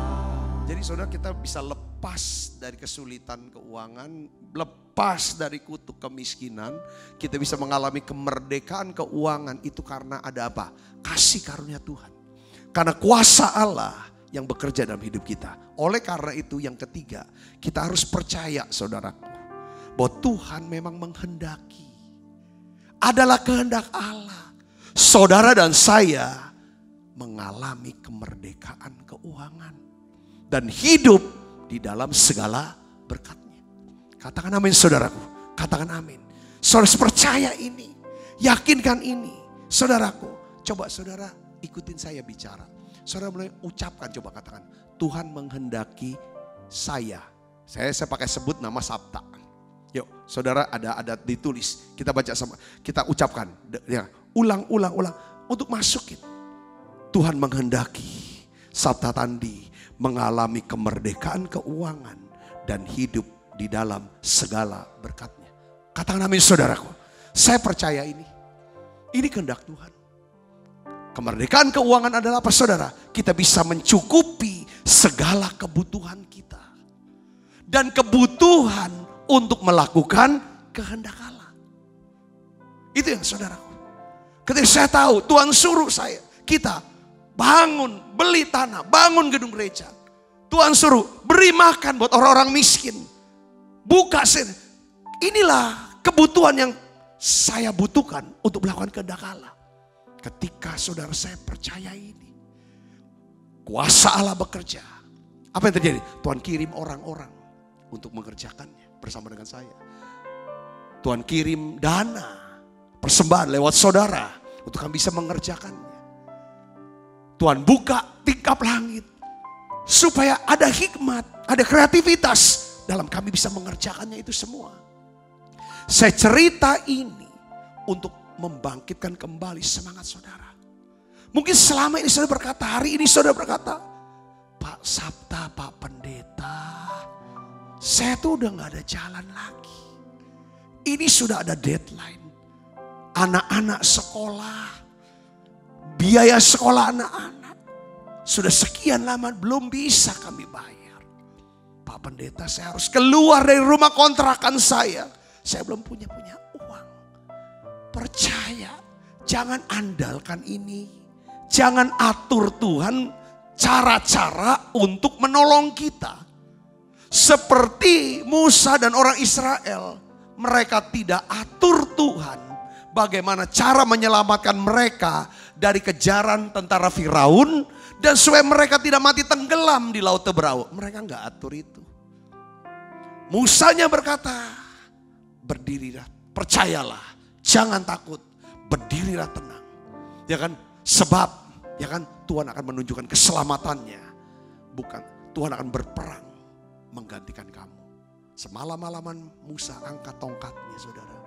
Jadi saudara, kita bisa lepas dari kesulitan keuangan, lepas dari kutuk kemiskinan, kita bisa mengalami kemerdekaan keuangan. Itu karena ada apa? Kasih karunia Tuhan. Karena kuasa Allah yang bekerja dalam hidup kita. Oleh karena itu yang ketiga, kita harus percaya saudaraku, bahwa Tuhan memang menghendaki. Adalah kehendak Allah. Saudara dan saya mengalami kemerdekaan keuangan. Dan hidup di dalam segala berkatnya. Katakan amin saudaraku. Katakan amin. Saudara percaya ini. Yakinkan ini. Saudaraku. Coba saudara ikutin saya bicara. Saudara mulai ucapkan, coba katakan. Tuhan menghendaki saya. Saya pakai sebut nama Sabta. Yuk saudara ada ditulis. Kita baca sama. Kita ucapkan. Ya, ulang. Untuk masukin. Tuhan menghendaki Sabta Tandi mengalami kemerdekaan keuangan dan hidup di dalam segala berkatnya. Katakan amin saudaraku. Saya percaya ini. Ini kehendak Tuhan. Kemerdekaan keuangan adalah apa saudara? Kita bisa mencukupi segala kebutuhan kita. Dan kebutuhan untuk melakukan kehendak Allah. Itu yang saudaraku. Ketika saya tahu Tuhan suruh kita bangun, beli tanah, bangun gedung gereja. Tuhan suruh beri makan buat orang-orang miskin. Buka sini. Inilah kebutuhan yang saya butuhkan untuk melakukan kehendak Allah. Ketika saudara saya percaya ini, kuasa Allah bekerja. Apa yang terjadi? Tuhan kirim orang-orang untuk mengerjakannya bersama dengan saya. Tuhan kirim dana, persembahan lewat saudara untuk kami bisa mengerjakannya. Tuhan buka tingkap langit supaya ada hikmat, ada kreativitas dalam kami bisa mengerjakannya itu semua. Saya cerita ini untuk membangkitkan kembali semangat saudara. Mungkin selama ini saudara berkata, hari ini saudara berkata, Pak Sabta, Pak Pendeta, saya tuh udah gak ada jalan lagi. Ini sudah ada deadline. Anak-anak sekolah, biaya sekolah anak-anak sudah sekian lama belum bisa kami bayar. Pak Pendeta, saya harus keluar dari rumah kontrakan saya. Saya belum punya uang. Percaya, jangan andalkan ini. Jangan atur Tuhan cara-cara untuk menolong kita. Seperti Musa dan orang Israel, mereka tidak atur Tuhan bagaimana cara menyelamatkan mereka dari kejaran tentara Firaun dan supaya mereka tidak mati tenggelam di Laut Teberau. Mereka nggak atur itu. Musanya berkata, berdirilah, percayalah, jangan takut, berdirilah tenang. Ya kan? Sebab ya kan Tuhan akan menunjukkan keselamatannya. Bukan, Tuhan akan berperang menggantikan kamu. Semalam-malaman Musa angkat tongkatnya saudara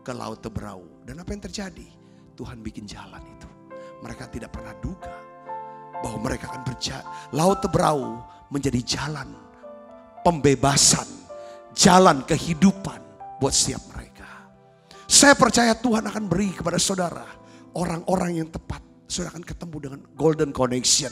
ke Laut Teberau. Dan apa yang terjadi? Tuhan bikin jalan itu. Mereka tidak pernah duga bahwa mereka akan Laut Teberau menjadi jalan pembebasan, jalan kehidupan buat setiap mereka. Saya percaya Tuhan akan beri kepada saudara orang-orang yang tepat. Saudara akan ketemu dengan golden connection.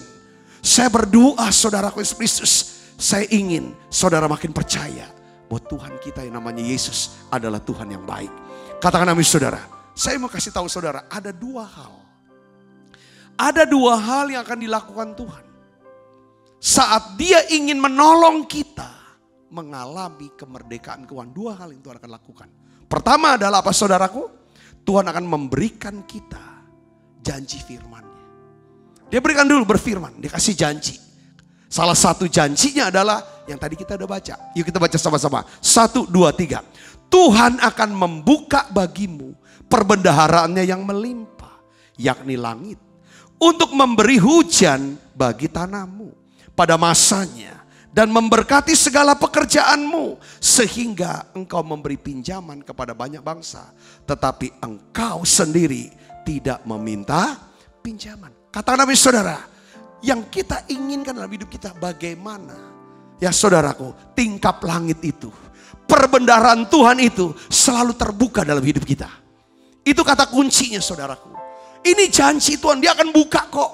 Saya berdoa saudaraku Yesus Kristus, saya ingin saudara makin percaya bahwa Tuhan kita yang namanya Yesus adalah Tuhan yang baik. Katakan amin saudara. Saya mau kasih tahu saudara, ada dua hal. Ada dua hal yang akan dilakukan Tuhan. Saat dia ingin menolong kita mengalami kemerdekaan keuangan. Dua hal yang Tuhan akan lakukan. Pertama adalah apa saudaraku? Tuhan akan memberikan kita janji firman-Nya. Dia berikan dulu berfirman, dia kasih janji. Salah satu janjinya adalah yang tadi kita udah baca. Yuk kita baca sama-sama. 1, 2, 3. Tuhan akan membuka bagimu perbendaharaannya yang melimpah, yakni langit, untuk memberi hujan bagi tanahmu pada masanya dan memberkati segala pekerjaanmu, sehingga engkau memberi pinjaman kepada banyak bangsa, tetapi engkau sendiri tidak meminta pinjaman. Katakan amin saudara. Yang kita inginkan dalam hidup kita bagaimana? Ya saudaraku, tingkap langit itu, perbendaharaan Tuhan itu selalu terbuka dalam hidup kita. Itu kata kuncinya saudaraku. Ini janji Tuhan, dia akan buka kok.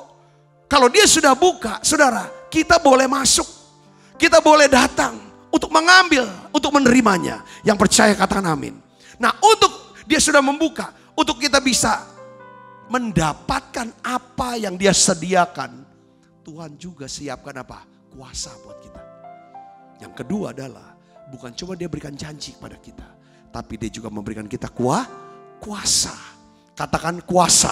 Kalau dia sudah buka, saudara, kita boleh masuk. Kita boleh datang untuk mengambil, untuk menerimanya. Yang percaya katakan amin. Nah, untuk dia sudah membuka, untuk kita bisa mendapatkan apa yang dia sediakan, Tuhan juga siapkan apa? Kuasa buat kita. Yang kedua adalah bukan cuma dia berikan janji kepada kita, tapi dia juga memberikan kita kuasa. Katakan kuasa.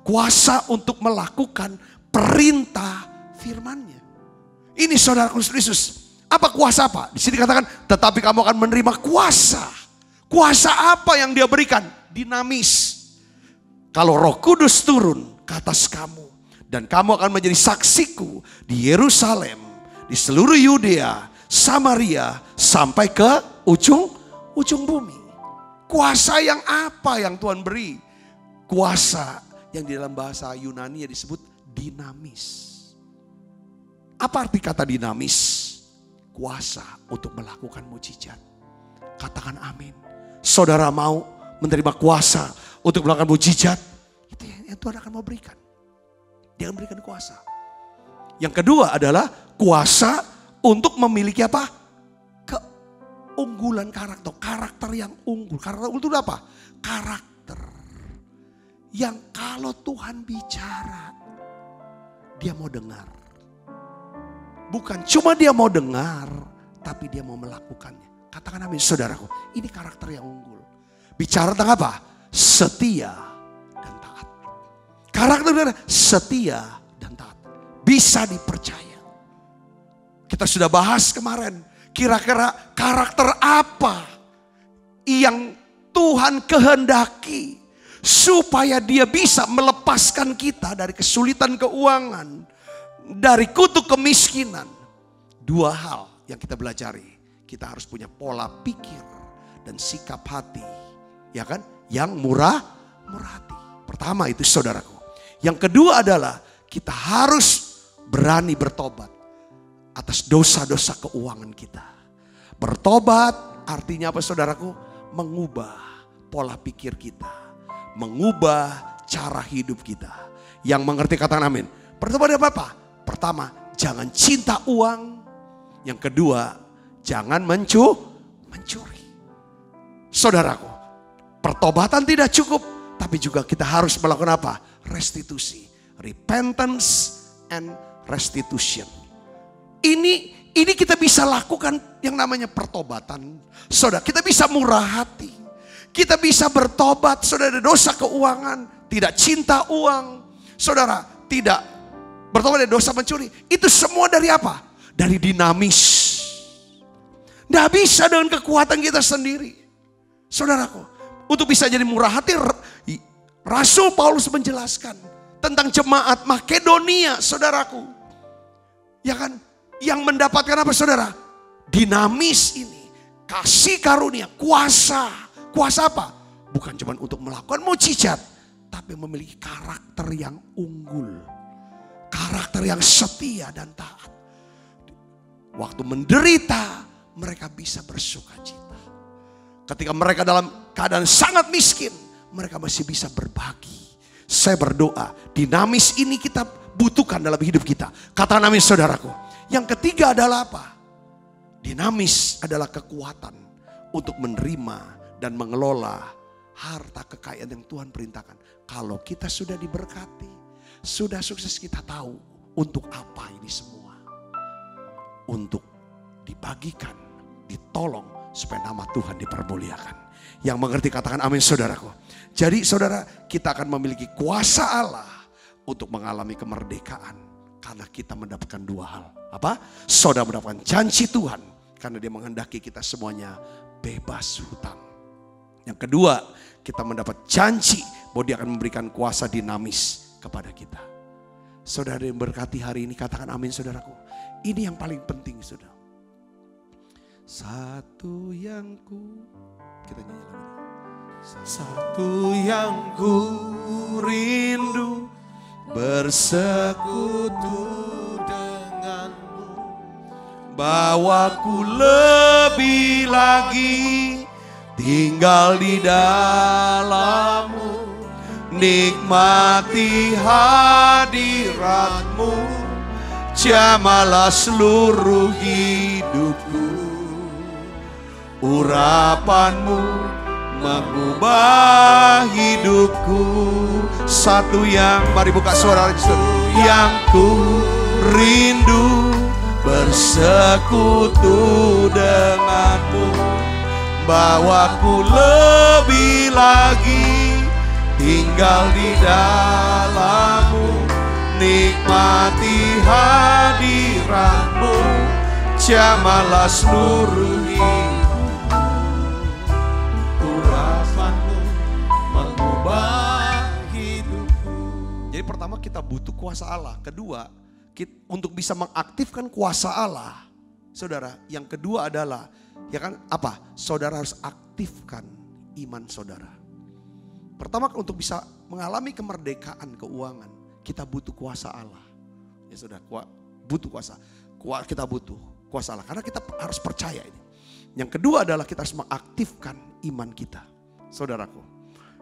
Kuasa untuk melakukan perintah firman-Nya. Ini saudara Kristus. Apa kuasa apa? Di sini katakan, tetapi kamu akan menerima kuasa. Kuasa apa yang dia berikan? Dinamis. Kalau Roh Kudus turun ke atas kamu, dan kamu akan menjadi saksiku di Yerusalem, di seluruh Yudea, Samaria, sampai ke ujung bumi. Kuasa yang apa yang Tuhan beri? Kuasa yang di dalam bahasa Yunani disebut dinamis. Apa arti kata dinamis? Kuasa untuk melakukan mujizat. Katakan amin. Saudara mau menerima kuasa untuk melakukan mujizat? Itu yang Tuhan akan mau berikan. Dia akan berikan kuasa. Yang kedua adalah kuasa untuk memiliki apa? Keunggulan karakter. Karakter yang unggul. Karakter unggul itu apa? Karakter yang kalau Tuhan bicara, dia mau dengar. Bukan cuma dia mau dengar, tapi dia mau melakukannya. Katakan amin saudaraku. Ini karakter yang unggul. Bicara tentang apa? Setia dan taat. Karakter setia dan taat. Bisa dipercaya. Kita sudah bahas kemarin. Kira-kira karakter apa yang Tuhan kehendaki supaya dia bisa melepaskan kita dari kesulitan keuangan, dari kutuk kemiskinan. Dua hal yang kita pelajari. Kita harus punya pola pikir dan sikap hati, ya kan? Yang murah hati. Pertama itu saudaraku. Yang kedua adalah kita harus berani bertobat atas dosa-dosa keuangan kita. Bertobat artinya apa saudaraku? Mengubah pola pikir kita. Mengubah cara hidup kita. Yang mengerti katakan amin. Bertobat apa? Pertama, jangan cinta uang. Yang kedua, jangan mencuri. Saudaraku, pertobatan tidak cukup, tapi juga kita harus melakukan apa? Restitusi. Repentance and restitution. Ini kita bisa lakukan yang namanya pertobatan. Saudara, kita bisa murah hati. Kita bisa bertobat, saudara, dosa keuangan, tidak cinta uang. Saudara, tidak bertobat dari dosa mencuri. Itu semua dari apa? Dari dinamis. Tidak bisa dengan kekuatan kita sendiri. Saudaraku, untuk bisa jadi murah hati, Rasul Paulus menjelaskan tentang jemaat Makedonia, saudaraku. Ya kan? Yang mendapatkan apa saudara? Dinamis ini. Kasih karunia, kuasa. Kuasa apa? Bukan cuma untuk melakukan mujizat, tapi memiliki karakter yang unggul. Karakter yang setia dan taat. Waktu menderita, mereka bisa bersuka cita. Ketika mereka dalam keadaan sangat miskin, mereka masih bisa berbagi. Saya berdoa, dinamis ini kita butuhkan dalam hidup kita. Katakan amin saudaraku. Yang ketiga adalah apa? Dinamis adalah kekuatan untuk menerima dan mengelola harta kekayaan yang Tuhan perintahkan. Kalau kita sudah diberkati, sudah sukses, kita tahu untuk apa ini semua. Untuk dibagikan, ditolong supaya nama Tuhan dipermuliakan. Yang mengerti katakan amin saudaraku. Jadi saudara, kita akan memiliki kuasa Allah untuk mengalami kemerdekaan. Karena kita mendapatkan dua hal. Apa? Saudara mendapatkan janji Tuhan. Karena dia menghendaki kita semuanya bebas hutang. Yang kedua, kita mendapat janji bahwa dia akan memberikan kuasa dinamis kepada kita. Saudara yang berkati hari ini, katakan amin saudaraku. Ini yang paling penting saudara. Satu yang kita nyanyi lagi. Satu yang ku rindu bersekutu denganmu, bawaku lebih lagi tinggal di dalammu, nikmati hadiratmu, jamalah seluruh hidupku. Urapanmu mengubah hidupku. Satu yang, mari buka suara yang ku rindu bersekutu denganmu, bawaku lebih lagi tinggal di dalammu, nikmati hadiratmu, jamalah seluruh hidupku. Urapanmu mengubah hidupku. Jadi pertama kita butuh kuasa Allah. Kedua, untuk bisa mengaktifkan kuasa Allah, saudara, yang kedua adalah, ya kan, apa? Saudara harus aktifkan iman saudara. Pertama, untuk bisa mengalami kemerdekaan keuangan, kita butuh kuasa Allah. Ya saudara, butuh kuasa. Kita butuh kuasa Allah, karena kita harus percaya ini. Yang kedua adalah kita harus mengaktifkan iman kita. Saudaraku,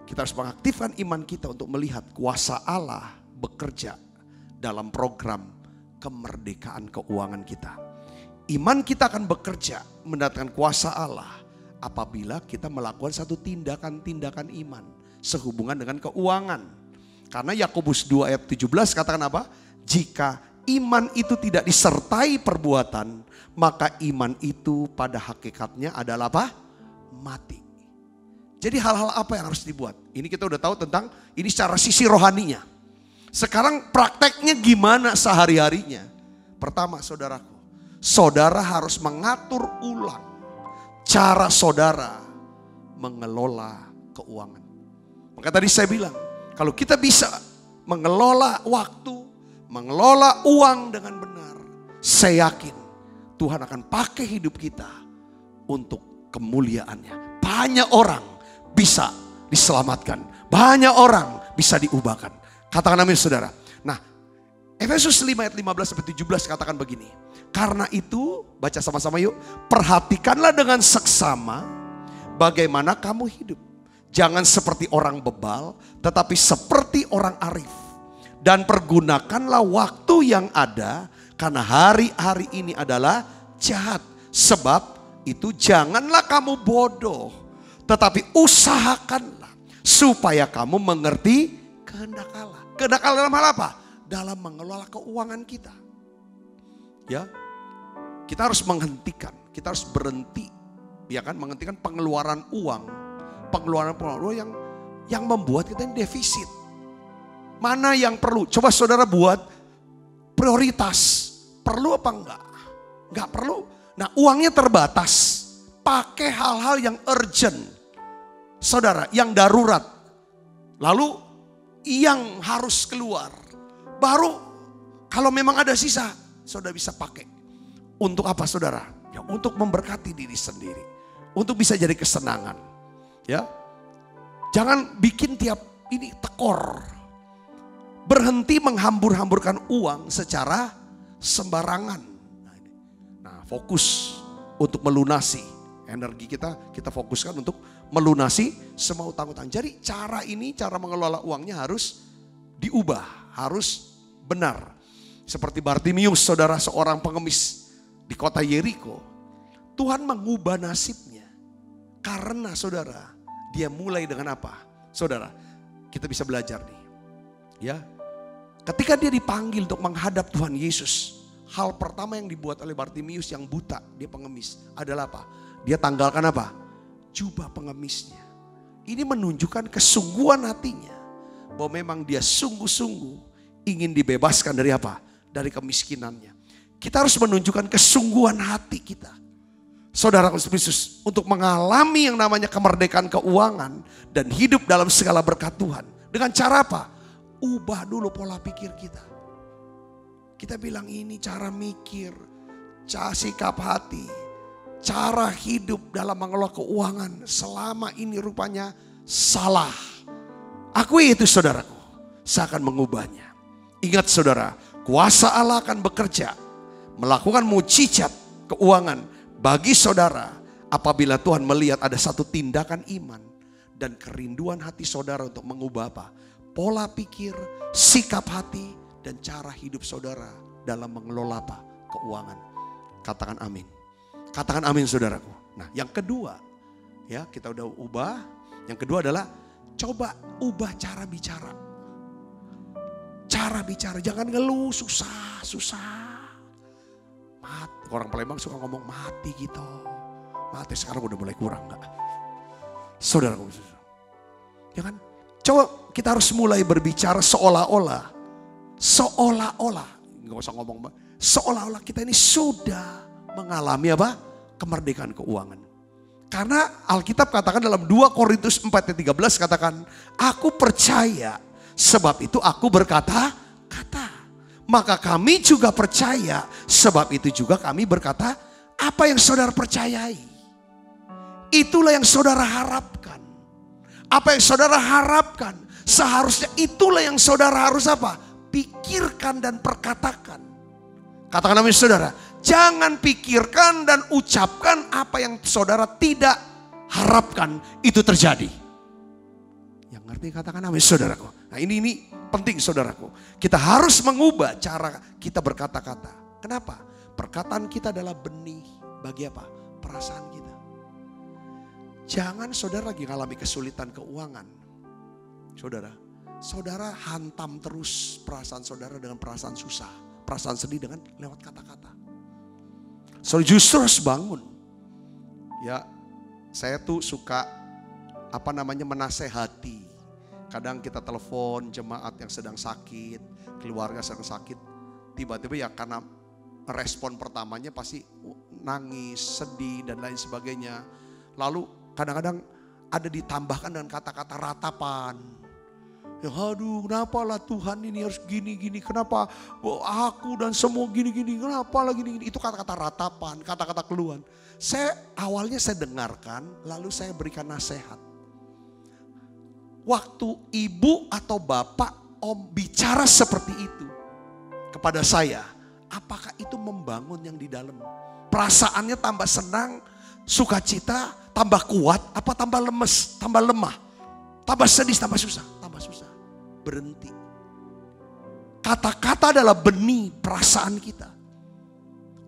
kita harus mengaktifkan iman kita untuk melihat kuasa Allah bekerja dalam program kemerdekaan keuangan kita. Iman kita akan bekerja mendatangkan kuasa Allah apabila kita melakukan satu tindakan-tindakan iman sehubungan dengan keuangan. Karena Yakobus 2 ayat 17 katakan apa? Jika iman itu tidak disertai perbuatan, maka iman itu pada hakikatnya adalah apa? Mati. Jadi hal-hal apa yang harus dibuat? Ini kita udah tahu tentang ini secara sisi rohaninya. Sekarang prakteknya gimana sehari-harinya? Pertama saudaraku, saudara harus mengatur ulang cara saudara mengelola keuangan. Maka tadi saya bilang, kalau kita bisa mengelola waktu, mengelola uang dengan benar, saya yakin Tuhan akan pakai hidup kita untuk kemuliaannya. Banyak orang bisa diselamatkan, banyak orang bisa diubahkan. Katakan amin saudara. Nah, Efesus 5 ayat 15-17 katakan begini. Karena itu, baca sama-sama yuk. Perhatikanlah dengan seksama bagaimana kamu hidup. Jangan seperti orang bebal, tetapi seperti orang arif. Dan pergunakanlah waktu yang ada, karena hari-hari ini adalah jahat. Sebab itu janganlah kamu bodoh, tetapi usahakanlah supaya kamu mengerti kehendak Allah. Kehendak Allah dalam hal apa? Dalam mengelola keuangan kita. Ya, kita harus menghentikan, kita harus berhenti, ya kan, menghentikan pengeluaran uang yang membuat kita ini defisit. Mana yang perlu? Coba saudara buat prioritas. Perlu apa enggak? Enggak perlu. Nah, uangnya terbatas. Pakai hal-hal yang urgent. Saudara, yang darurat. Lalu yang harus keluar. Baru kalau memang ada sisa, saudara bisa pakai. Untuk apa saudara? Ya, untuk memberkati diri sendiri. Untuk bisa jadi kesenangan. Ya, jangan bikin tiap ini tekor. Berhenti menghambur-hamburkan uang secara sembarangan. Nah, fokus untuk melunasi energi kita fokuskan untuk melunasi semua utang-utang. Jadi cara mengelola uangnya harus diubah, harus benar. Seperti Bartimius, saudara, seorang pengemis di kota Yeriko. Tuhan mengubah nasibnya. Karena saudara, dia mulai dengan apa? Saudara, kita bisa belajar nih. Ya, ketika dia dipanggil untuk menghadap Tuhan Yesus, hal pertama yang dibuat oleh Bartimius yang buta, dia pengemis, adalah apa? Dia tanggalkan apa? Jubah pengemisnya. Ini menunjukkan kesungguhan hatinya. Bahwa memang dia sungguh-sungguh ingin dibebaskan dari apa? Dari kemiskinannya. Kita harus menunjukkan kesungguhan hati kita. Saudara Kristus, untuk mengalami yang namanya kemerdekaan keuangan dan hidup dalam segala berkat Tuhan. Dengan cara apa? Ubah dulu pola pikir kita. Kita bilang ini cara mikir, cara sikap hati, cara hidup dalam mengelola keuangan selama ini rupanya salah. Akui itu saudaraku, saya akan mengubahnya. Ingat saudara, kuasa Allah akan bekerja melakukan mujizat keuangan bagi saudara apabila Tuhan melihat ada satu tindakan iman dan kerinduan hati saudara untuk mengubah apa? Pola pikir, sikap hati, dan cara hidup saudara dalam mengelola apa? Keuangan. Katakan amin. Katakan amin saudaraku. Nah yang kedua, ya kita udah ubah. Yang kedua adalah coba ubah cara bicara. Cara bicara, jangan ngeluh susah. Orang Palembang suka ngomong mati gitu. Mati sekarang udah mulai kurang enggak? Saudaraku. Ya kan? Coba kita harus mulai berbicara seolah-olah. Enggak usah ngomong. Seolah-olah kita ini sudah mengalami apa? Kemerdekaan keuangan. Karena Alkitab katakan dalam 2 Korintus 4:13 katakan, aku percaya sebab itu aku berkata-kata. Maka kami juga percaya sebab itu juga kami berkata apa yang saudara percayai. Itulah yang saudara harapkan. Apa yang saudara harapkan seharusnya itulah yang saudara harus apa? Pikirkan dan perkatakan. Katakan amin saudara. Jangan pikirkan dan ucapkan apa yang saudara tidak harapkan itu terjadi. Yang ngerti katakan amin saudaraku. Nah ini penting saudaraku. Kita harus mengubah cara kita berkata-kata. Kenapa? Perkataan kita adalah benih bagi apa? Perasaan kita. Jangan saudara lagi mengalami kesulitan keuangan. Saudara hantam terus perasaan saudara dengan perasaan susah. Perasaan sedih dengan lewat kata-kata. Saudara justru harus bangun. Ya, saya tuh suka menasehati. Kadang kita telepon jemaat yang sedang sakit, keluarga sedang sakit. Tiba-tiba ya karena respon pertamanya pasti nangis, sedih dan lain sebagainya. Lalu kadang-kadang ada ditambahkan dengan kata-kata ratapan. Ya aduh kenapa lah Tuhan ini harus gini-gini, kenapa aku dan semua gini-gini, kenapa lah gini-gini. Itu kata-kata ratapan, kata-kata keluhan. Awalnya saya dengarkan, lalu saya berikan nasihat. Waktu ibu atau bapak om bicara seperti itu kepada saya, apakah itu membangun yang di dalam? Perasaannya tambah senang, sukacita, tambah kuat, apa tambah lemes, tambah lemah, tambah sedih, tambah susah. Berhenti. Kata-kata adalah benih perasaan kita.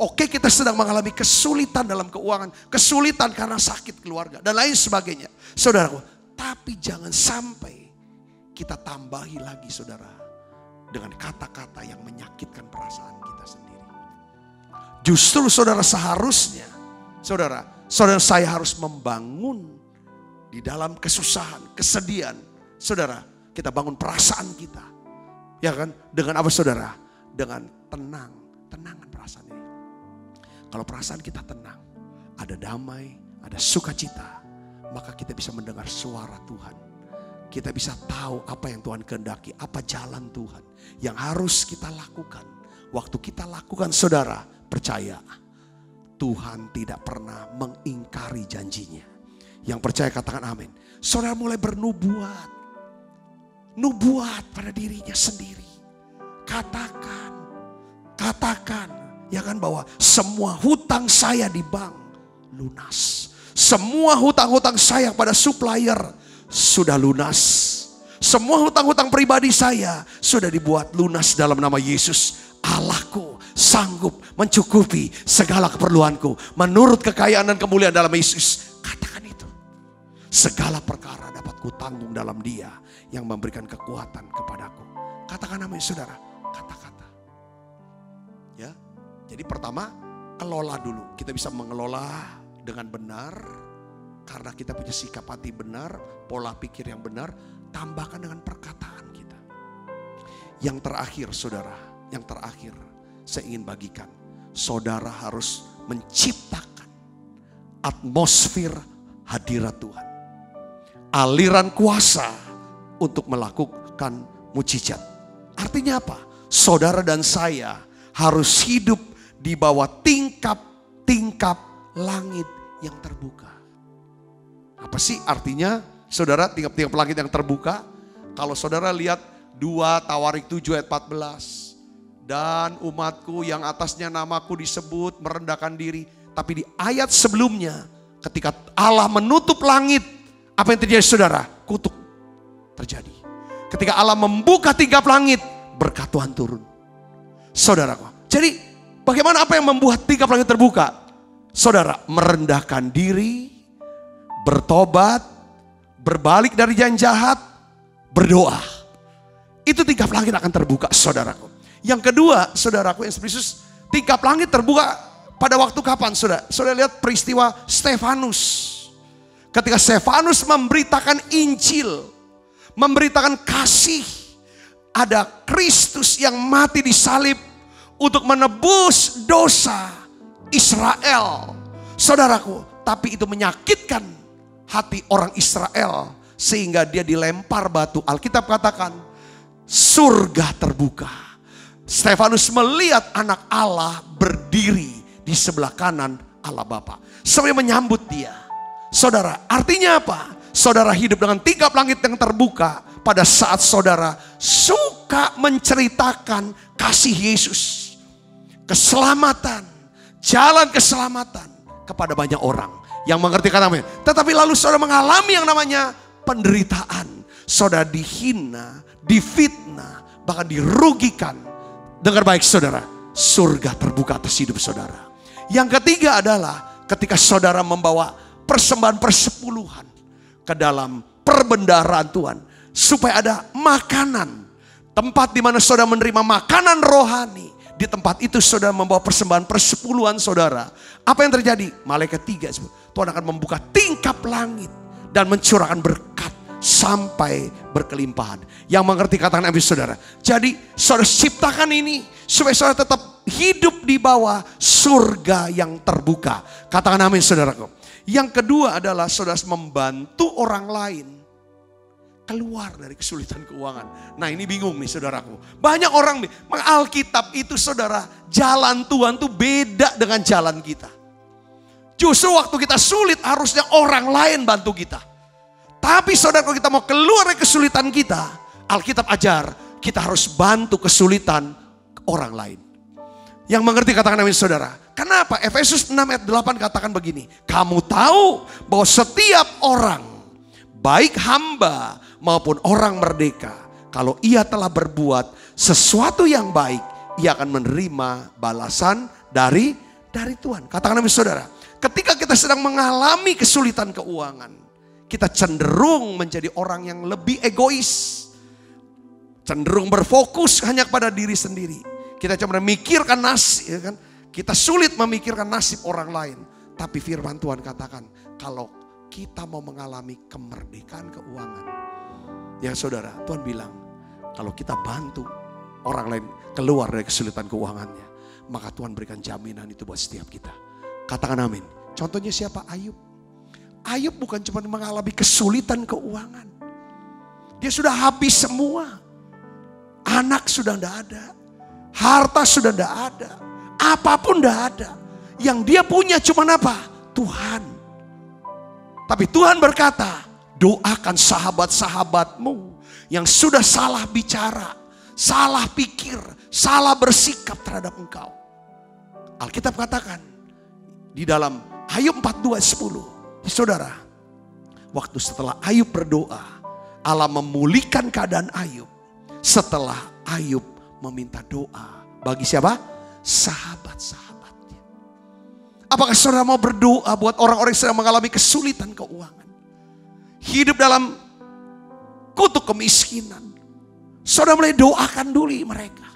Oke, kita sedang mengalami kesulitan dalam keuangan, kesulitan karena sakit keluarga dan lain sebagainya. Saudaraku, tapi jangan sampai kita tambahi lagi saudara dengan kata-kata yang menyakitkan perasaan kita sendiri. Justru saudara seharusnya, saudara saya harus membangun di dalam kesusahan, kesedihan. Saudara, kita bangun perasaan kita. Ya kan? Dengan apa saudara? Dengan tenangan perasaan ini. Kalau perasaan kita tenang, ada damai, ada sukacita, maka kita bisa mendengar suara Tuhan. Kita bisa tahu apa yang Tuhan kehendaki, apa jalan Tuhan yang harus kita lakukan. Waktu kita lakukan saudara, percaya Tuhan tidak pernah mengingkari janjinya. Yang percaya katakan amin. Saudara mulai bernubuat. Nubuat pada dirinya sendiri. Katakan ya kan bahwa semua hutang saya di bank lunas. Semua hutang-hutang saya pada supplier sudah lunas. Semua hutang-hutang pribadi saya sudah dibuat lunas dalam nama Yesus. Allahku sanggup mencukupi segala keperluanku menurut kekayaan dan kemuliaan dalam Yesus. Katakan itu. Segala perkara dapat kutanggung dalam Dia yang memberikan kekuatan kepadaku. Katakan amin saudara. Kata-kata. Ya. Jadi pertama, kelola dulu. Kita bisa mengelola dengan benar. Karena kita punya sikap hati benar, pola pikir yang benar. Tambahkan dengan perkataan kita. Yang terakhir saudara, yang terakhir saya ingin bagikan. Saudara harus menciptakan atmosfer hadirat Tuhan. Aliran kuasa untuk melakukan mujizat. Artinya apa? Saudara dan saya harus hidup di bawah tingkap langit yang terbuka. Apa sih artinya saudara tingkap langit yang terbuka? Kalau saudara lihat 2 Tawarik 7 ayat 14. Dan umatku yang atasnya namaku disebut merendahkan diri. Tapi di ayat sebelumnya ketika Allah menutup langit, apa yang terjadi saudara? Kutuk terjadi. Ketika Allah membuka tingkap langit, berkat Tuhan turun. Saudaraku. Jadi bagaimana apa yang membuat tingkap langit terbuka? Saudara merendahkan diri, bertobat, berbalik dari jalan jahat, berdoa. Itu tingkap langit akan terbuka saudaraku. Yang kedua saudaraku yang Yesus, tingkap langit terbuka pada waktu kapan saudara? Saudara lihat peristiwa Stefanus. Ketika Stefanus memberitakan Injil, memberitakan kasih, ada Kristus yang mati di salib untuk menebus dosa Israel. Saudaraku, tapi itu menyakitkan hati orang Israel sehingga dia dilempar batu. Alkitab katakan surga terbuka. Stefanus melihat anak Allah berdiri di sebelah kanan Allah Bapa. Sambil menyambut dia. Saudara, artinya apa? Saudara hidup dengan tingkap langit yang terbuka pada saat saudara suka menceritakan kasih Yesus. Keselamatan, jalan keselamatan kepada banyak orang yang mengerti kata amin. Tetapi lalu saudara mengalami yang namanya penderitaan. Saudara dihina, difitnah, bahkan dirugikan. Dengar baik saudara, surga terbuka atas hidup saudara. Yang ketiga adalah ketika saudara membawa persembahan persepuluhan ke dalam perbendaharaan Tuhan. Supaya ada makanan. Tempat di mana saudara menerima makanan rohani. Di tempat itu saudara membawa persembahan persepuluhan saudara. Apa yang terjadi? Malaikat 3. Tuhan akan membuka tingkap langit. Dan mencurahkan berkat sampai berkelimpahan. Yang mengerti katakan amin saudara. Jadi saudara ciptakan ini. Supaya saudara tetap hidup di bawah surga yang terbuka. Katakan amin saudaraku. Yang kedua adalah saudara membantu orang lain keluar dari kesulitan keuangan. Nah ini bingung nih saudaraku. Banyak orang nih, Alkitab itu saudara, jalan Tuhan tuh beda dengan jalan kita. Justru waktu kita sulit harusnya orang lain bantu kita. Tapi saudara kalau kita mau keluar dari kesulitan kita, Alkitab ajar kita harus bantu kesulitan orang lain. Yang mengerti katakan amin saudara. Kenapa? Efesus 6 ayat 8 katakan begini. Kamu tahu bahwa setiap orang, baik hamba maupun orang merdeka, kalau ia telah berbuat sesuatu yang baik, ia akan menerima balasan dari Tuhan. Katakan amin saudara. Ketika kita sedang mengalami kesulitan keuangan, kita cenderung menjadi orang yang lebih egois. Cenderung berfokus hanya kepada diri sendiri. Kita cuma memikirkan nasib, ya kan? Kita sulit memikirkan nasib orang lain. Tapi firman Tuhan katakan, kalau kita mau mengalami kemerdekaan keuangan. Ya saudara, Tuhan bilang, kalau kita bantu orang lain keluar dari kesulitan keuangannya, maka Tuhan berikan jaminan itu buat setiap kita. Katakan amin. Contohnya siapa? Ayub. Ayub bukan cuma mengalami kesulitan keuangan. Dia sudah habis semua. Anak sudah tidak ada. Harta sudah tidak ada. Apapun tidak ada. Yang dia punya cuma apa? Tuhan. Tapi Tuhan berkata, doakan sahabat-sahabatmu yang sudah salah bicara, salah pikir, salah bersikap terhadap engkau. Alkitab katakan di dalam Ayub 42:10, saudara, waktu setelah Ayub berdoa, Allah memulihkan keadaan Ayub. Setelah Ayub meminta doa bagi siapa? Sahabat-sahabatnya. Apakah saudara mau berdoa buat orang-orang yang sedang mengalami kesulitan keuangan? Hidup dalam kutuk kemiskinan. Saudara mulai doakan dulu mereka.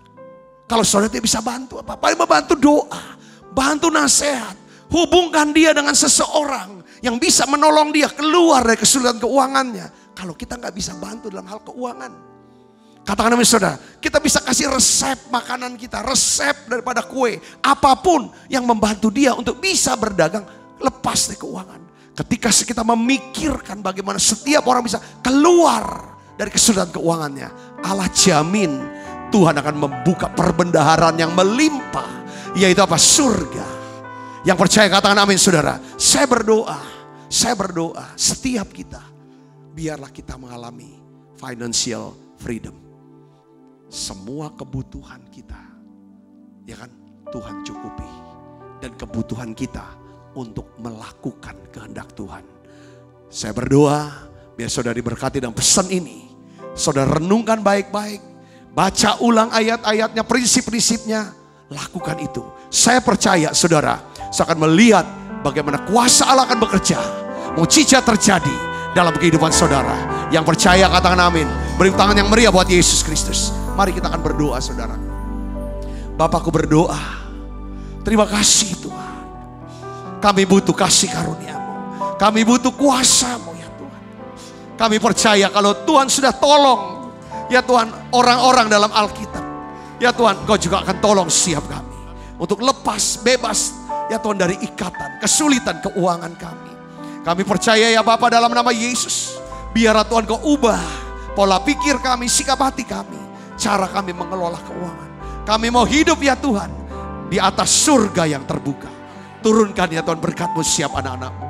Kalau saudara tidak bisa bantu apa? Paling membantu doa, bantu nasihat. Hubungkan dia dengan seseorang yang bisa menolong dia keluar dari kesulitan keuangannya. Kalau kita nggak bisa bantu dalam hal keuangan, katakan amin saudara, kita bisa kasih resep makanan kita, resep daripada kue, apapun yang membantu dia untuk bisa berdagang lepas dari keuangan. Ketika kita memikirkan bagaimana setiap orang bisa keluar dari kesulitan keuangannya, Allah jamin Tuhan akan membuka perbendaharaan yang melimpah, yaitu apa? Surga. Yang percaya katakan amin saudara. Saya berdoa setiap kita, biarlah kita mengalami financial freedom. Semua kebutuhan kita, ya kan, Tuhan cukupi. Dan kebutuhan kita untuk melakukan kehendak Tuhan. Saya berdoa, biar saudara diberkati dengan pesan ini. Saudara renungkan baik-baik. Baca ulang ayat-ayatnya, prinsip-prinsipnya. Lakukan itu. Saya percaya saudara, saya akan melihat bagaimana kuasa Allah akan bekerja. Mujizat terjadi dalam kehidupan saudara. Yang percaya katakan amin. Beri tangan yang meriah buat Yesus Kristus. Mari kita akan berdoa saudara. Bapakku berdoa. Terima kasih Tuhan. Kami butuh kasih karunia-Mu. Kami butuh kuasa-Mu ya Tuhan. Kami percaya kalau Tuhan sudah tolong, ya Tuhan, orang-orang dalam Alkitab. Ya Tuhan, Engkau juga akan tolong setiap kami. Untuk lepas, bebas, ya Tuhan, dari ikatan, kesulitan keuangan kami. Kami percaya ya Bapa dalam nama Yesus. Biarlah Tuhan Kau ubah pola pikir kami, sikap hati kami. Cara kami mengelola keuangan. Kami mau hidup ya Tuhan di atas surga yang terbuka. Turunkan ya Tuhan berkat-Mu siap anak-anak-Mu.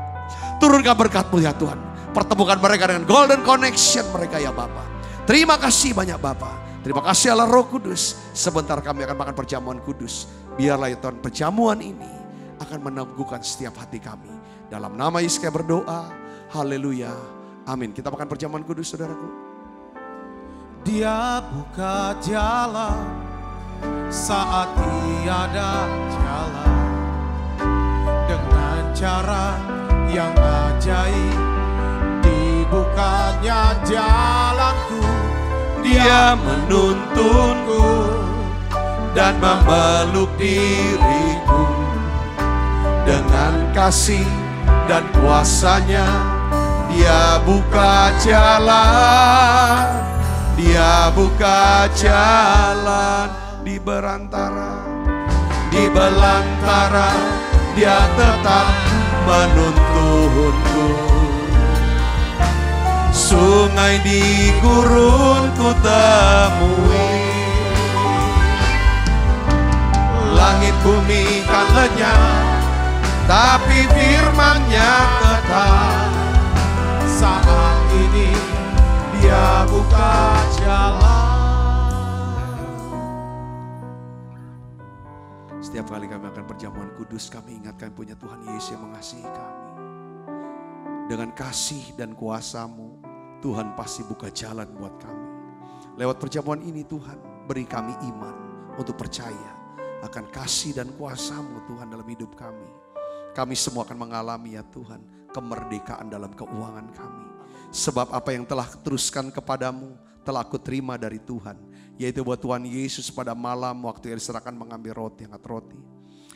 Turunkan berkat-Mu ya Tuhan. Pertemukan mereka dengan golden connection mereka ya Bapa. Terima kasih banyak Bapa. Terima kasih Allah Roh Kudus. Sebentar kami akan makan perjamuan kudus. Biarlah ya Tuhan perjamuan ini akan meneguhkan setiap hati kami. Dalam nama Yesus kami berdoa. Haleluya. Amin. Kita makan perjamuan kudus saudaraku. Dia buka jalan saat tiada jalan. Dengan cara yang ajaib dibukanya jalanku. Dia menuntunku dan memeluk diriku. Dengan kasih dan kuasa-Nya Dia buka jalan. Dia buka jalan di belantara. Di belantara Dia tetap menuntunku. Sungai di gurun ku temui. Langit bumi kan lenyap, tapi firman-Nya tetap. Saat ini Dia buka jalan. Setiap kali kami akan perjamuan kudus, kami ingat kami punya Tuhan Yesus yang mengasihi kami. Dengan kasih dan kuasa-Mu, Tuhan pasti buka jalan buat kami. Lewat perjamuan ini Tuhan, beri kami iman untuk percaya akan kasih dan kuasa-Mu Tuhan dalam hidup kami. Kami semua akan mengalami ya Tuhan, kemerdekaan dalam keuangan kami. Sebab apa yang telah teruskan kepadamu, telah aku terima dari Tuhan. Yaitu buat Tuhan Yesus pada malam waktu Ia diserahkan mengambil roti, angkat roti.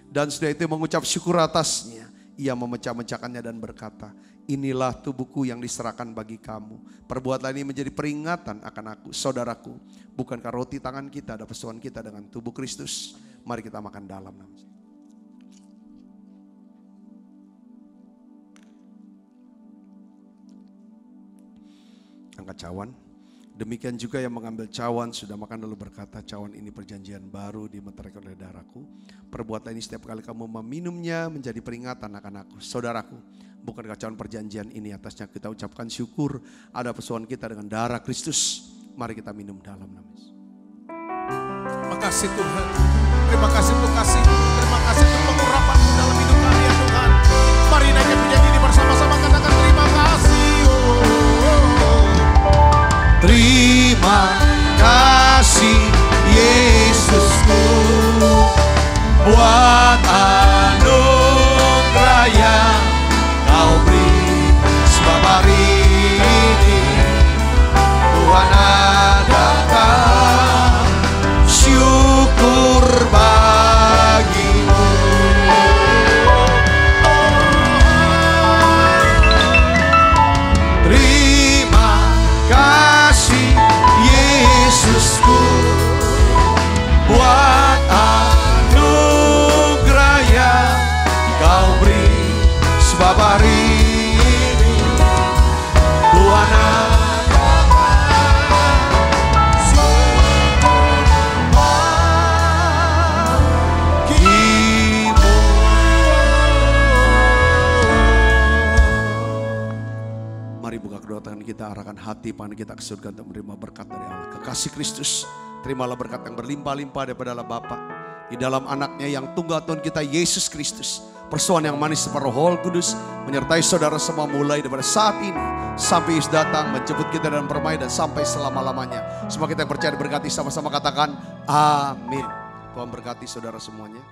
Dan sudah itu mengucap syukur atasnya. Ia memecah-mecahkannya dan berkata, inilah tubuhku yang diserahkan bagi kamu. Perbuatlah ini menjadi peringatan akan aku, saudaraku. Bukankah roti tangan kita ada persoalan kita dengan tubuh Kristus? Mari kita makan dalam nama. Angkat cawan. Demikian juga yang mengambil cawan sudah makan lalu berkata, cawan ini perjanjian baru dimeteraikan oleh darahku. Perbuatlah ini setiap kali kamu meminumnya menjadi peringatan akan aku. Saudaraku, bukankah cawan perjanjian ini atasnya kita ucapkan syukur ada persoalan kita dengan darah Kristus. Mari kita minum dalam nama Yesus. Terima kasih Tuhan. Terima kasih untuk kasih. Terima kasih untuk pengurapan-Mu dalam hidup kami ya Tuhan. Mari naikkan pujian ini bersama-sama, katakan terima kasih. Terima kasih Yesusku. buat anugerah yang Kau beri. Sebab hari ini Tuhan adakan syukur bagimu. Terima kasih Yesusku buat anugerah yang Kau beri. Sebab hari ini Tuhan bagimu. Mari buka kedua tangan kita, arahkan hati pandang kita ke surga untuk menerima berkat dari Allah. Kekasih Kristus, terimalah berkat yang berlimpah-limpah daripada Allah Bapa di dalam anaknya yang tunggal Tuhan kita Yesus Kristus. Persoalan yang manis seperti Roh Kudus menyertai saudara semua mulai daripada saat ini sampai Yesus datang menjemput kita dalam permai dan sampai selama-lamanya. Semua kita yang percaya diberkati, sama-sama katakan amin. Tuhan berkati saudara semuanya.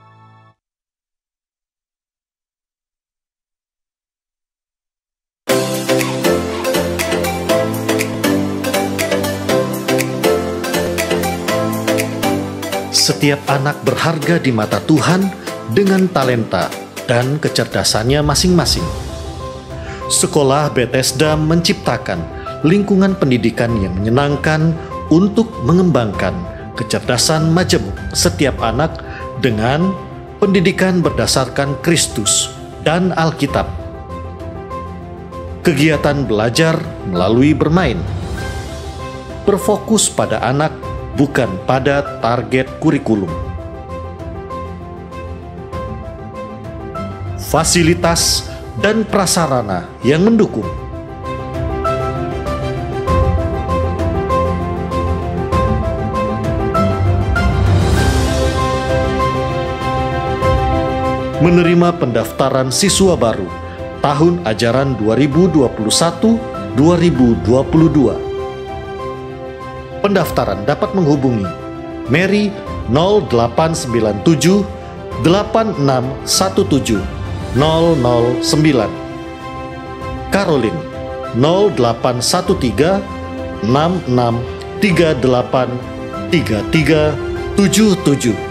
Setiap anak berharga di mata Tuhan dengan talenta dan kecerdasannya masing-masing. Sekolah Bethesda menciptakan lingkungan pendidikan yang menyenangkan untuk mengembangkan kecerdasan majemuk setiap anak dengan pendidikan berdasarkan Kristus dan Alkitab. Kegiatan belajar melalui bermain berfokus pada anak, bukan pada target kurikulum. Fasilitas dan prasarana yang mendukung. Menerima pendaftaran siswa baru tahun ajaran 2021-2022. Pendaftaran dapat menghubungi Mary 0897 8617 009, Caroline 0813 6638 3377.